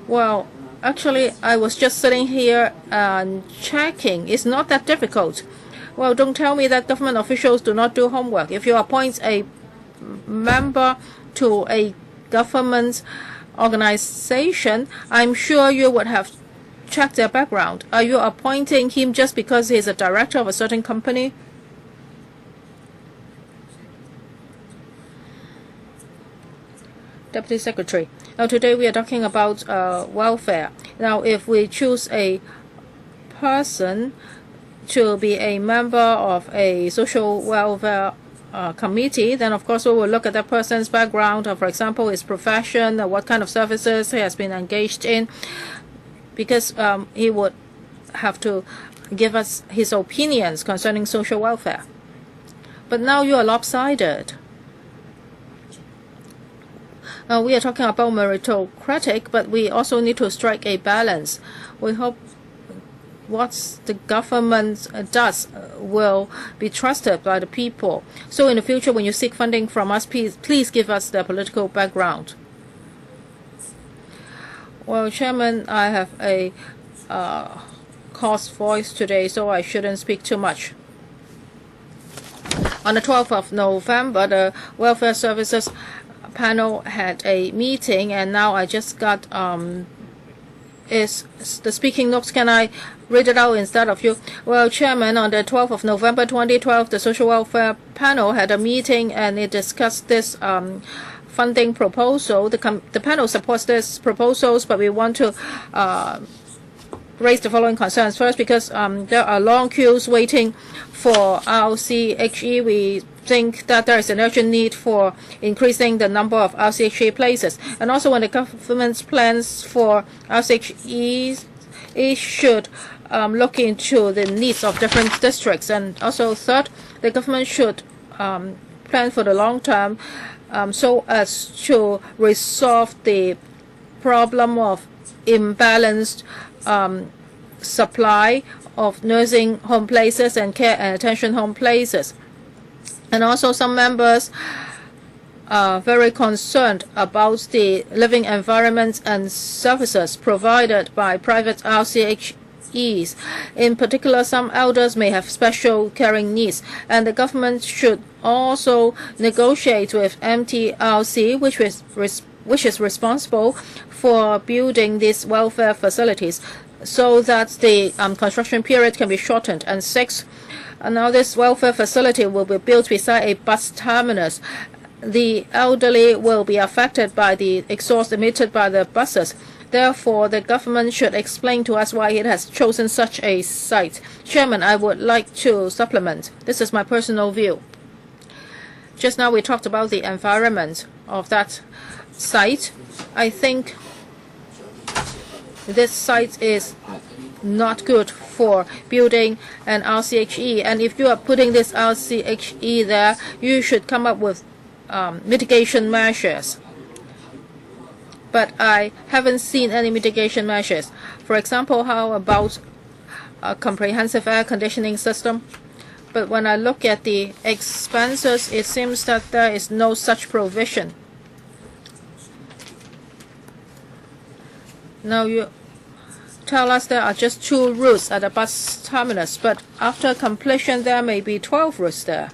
Well, actually, I was just sitting here and checking. It's not that difficult. Well, don't tell me that government officials do not do homework. If you appoint a member to a government organization, I'm sure you would have checked their background. Are you appointing him just because he's a director of a certain company? Deputy Secretary. Now, today we are talking about welfare. Now, if we choose a person to be a member of a social welfare committee, then of course we will look at that person's background, for example, his profession, what kind of services he has been engaged in, because he would have to give us his opinions concerning social welfare. But now you are lopsided. We are talking about meritocratic, but we also need to strike a balance. We hope what the government does will be trusted by the people. So in the future, when you seek funding from us, please give us the political background. Well, Chairman, I have a coarse voice today, so I shouldn't speak too much. On the 12th of November, the Welfare Services panel had a meeting, and now I just got is the speaking notes. Can I read it out instead of you? Well, Chairman, on the 12th of November 2012, the Social Welfare Panel had a meeting and it discussed this funding proposal. The panel supports this proposals, but we want to raise the following concerns. First, because there are long queues waiting for RCHE, we think that there is an urgent need for increasing the number of RCHE places. And also, when the government's plans for RCHEs, it should look into the needs of different districts. And also, third, the government should plan for the long term so as to resolve the problem of imbalanced supply of nursing home places and care and attention home places. And also, some members are very concerned about the living environments and services provided by private RCHEs. In particular, some elders may have special caring needs, and the government should also negotiate with MTRC, which is responsible for building these welfare facilities, so that the construction period can be shortened. And six, now this welfare facility will be built beside a bus terminus. The elderly will be affected by the exhaust emitted by the buses. Therefore, the government should explain to us why it has chosen such a site. Chairman, I would like to supplement. This is my personal view. Just now we talked about the environment of that site. I think this site is not good for building an RCHE, and if you are putting this RCHE there, you should come up with mitigation measures. But I haven't seen any mitigation measures. For example, how about a comprehensive air conditioning system? But when I look at the expenses, it seems that there is no such provision. Now you tell us there are just 2 routes at the bus terminus, but after completion there may be 12 routes there.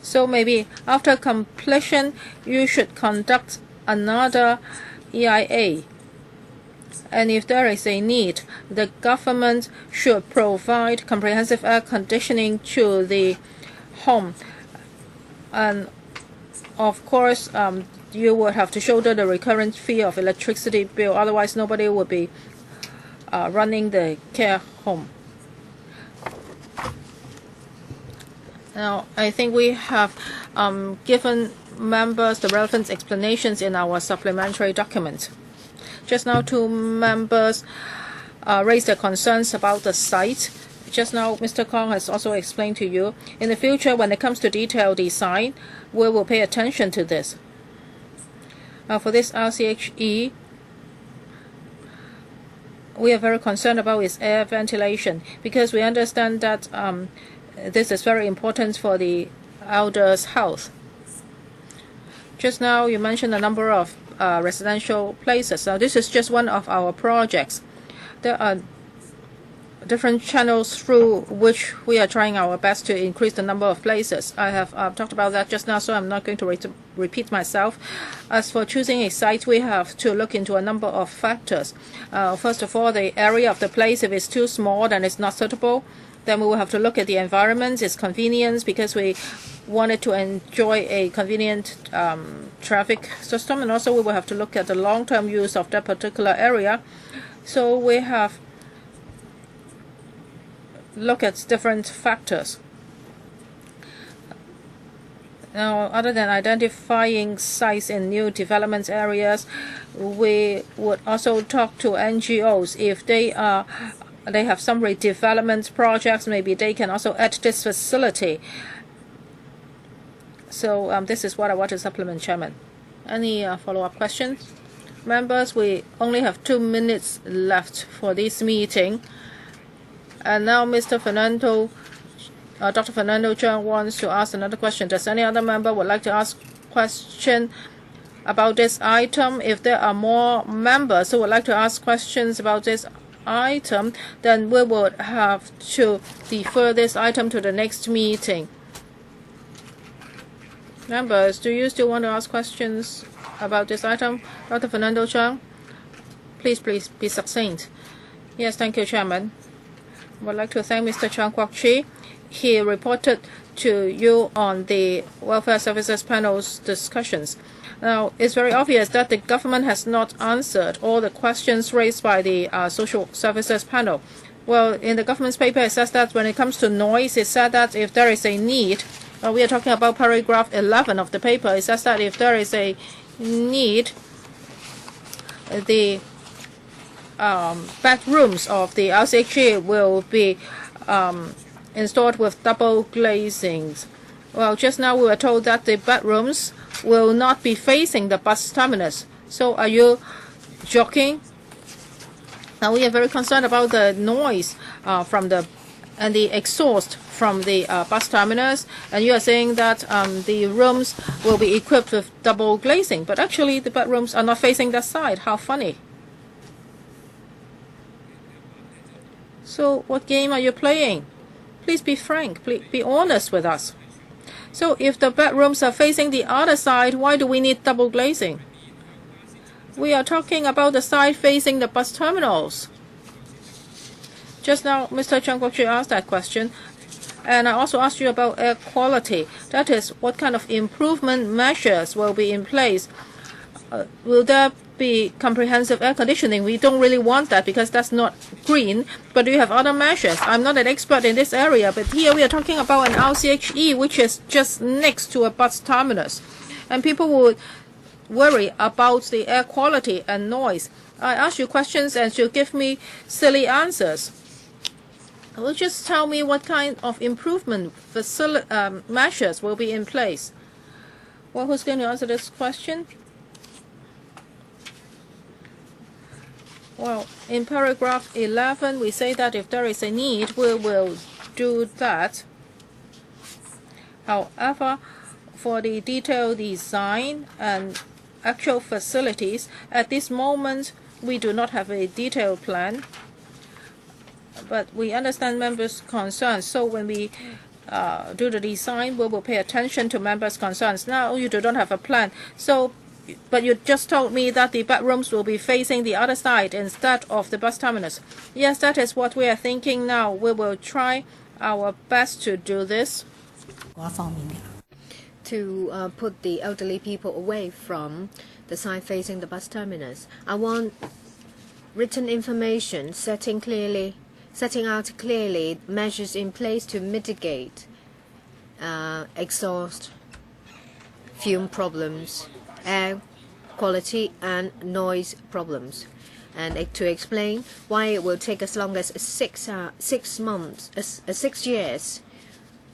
So maybe after completion you should conduct another EIA. And if there is a need, the government should provide comprehensive air conditioning to the home. And of course, you would have to shoulder the recurrent fee of electricity bill. Otherwise, nobody would be running the care home. Now, I think we have given members the relevant explanations in our supplementary document. Just now, 2 members raised their concerns about the site. Just now, Mr. Kong has also explained to you. In the future, when it comes to detailed design, we will pay attention to this. For this RCHE, we are very concerned about its air ventilation because we understand that this is very important for the elders' health. Just now, you mentioned a number of residential places. Now, this is just one of our projects. There are different channels through which we are trying our best to increase the number of places. I have talked about that just now, so I'm not going to repeat myself. As for choosing a site, we have to look into a number of factors. First of all, the area of the place. If it's too small, then it's not suitable. Then we will have to look at the environment, its convenience, because we wanted to enjoy a convenient traffic system. And also we will have to look at the long-term use of that particular area. So we have look at different factors. Now, other than identifying sites in new development areas, we would also talk to NGOs. If they have some redevelopment projects, maybe they can also add this facility. So this is what I want to supplement, Chairman. Any follow-up questions? Members, we only have 2 minutes left for this meeting. And now Dr. Fernando Zhang wants to ask another question. Does any other member would like to ask a question about this item? If there are more members who would like to ask questions about this item, then we would have to defer this item to the next meeting. Members, do you still want to ask questions about this item? Dr. Fernando Zhang, please be succinct. Yes, thank you, Chairman. I would like to thank Mr. Chang Kwok-chi. He reported to you on the Welfare Services Panel's discussions. Now, it's very obvious that the government has not answered all the questions raised by the Social Services Panel. Well, in the government's paper, it says that when it comes to noise, it said that if there is a need, we are talking about paragraph 11 of the paper, it says that if there is a need, the bedrooms of the RCHE will be installed with double glazings. Well, just now we were told that the bedrooms will not be facing the bus terminus. So are you joking? Now we are very concerned about the noise and the exhaust from the bus terminus, and you are saying that the rooms will be equipped with double glazing, but actually the bedrooms are not facing that side. How funny. So what game are you playing? Please be frank. Please be honest with us. So if the bedrooms are facing the other side, why do we need double glazing? We are talking about the side facing the bus terminals. Just now, Mr. Chang Kwok-chi asked that question. And I also asked you about air quality. That is, what kind of improvement measures will be in place? Will there be comprehensive air conditioning? We don't really want that because that's not green, but do you have other measures? I'm not an expert in this area, but here we are talking about an RCHE, which is just next to a bus terminus. And people would worry about the air quality and noise. I ask you questions and you give me silly answers. Well, just tell me what kind of improvement measures will be in place. Well, who's going to answer this question? Well, in paragraph 11, we say that if there is a need, we will do that. However, for the detailed design and actual facilities, at this moment, we do not have a detailed plan. But we understand members' concerns. So when we do the design, we will pay attention to members' concerns. Now you do not have a plan. So But you just told me that the bedrooms will be facing the other side instead of the bus terminus. Yes, that is what we are thinking now. We will try our best to do this. To put the elderly people away from the side facing the bus terminus. I want written information setting out clearly measures in place to mitigate exhaust fume problems, air quality and noise problems, and to explain why it will take as long as 6 years.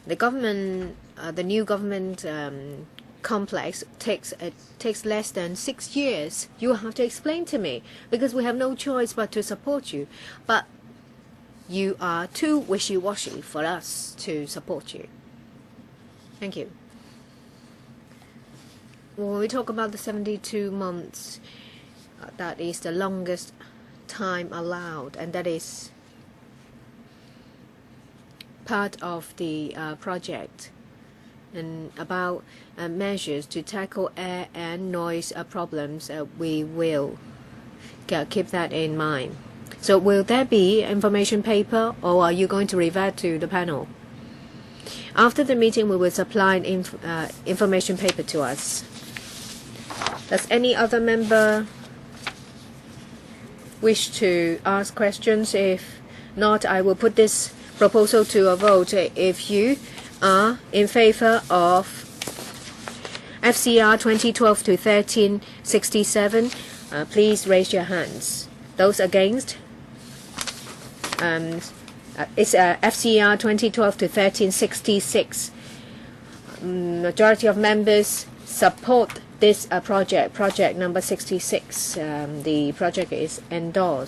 The new government complex takes less than 6 years. You have to explain to me, because we have no choice but to support you. But you are too wishy-washy for us to support you. Thank you. When we talk about the 72 months, that is the longest time allowed, and that is part of the project. And about measures to tackle air and noise problems, we will keep that in mind. So will there be information paper, or are you going to revert to the panel? After the meeting, we will supply information paper to us. Does any other member wish to ask questions? If not, I will put this proposal to a vote. If you are in favor of FCR 2012 to 1367, please raise your hands. Those against? It's FCR 2012 to 1366. Majority of members support this project number 66. The project is endorsed.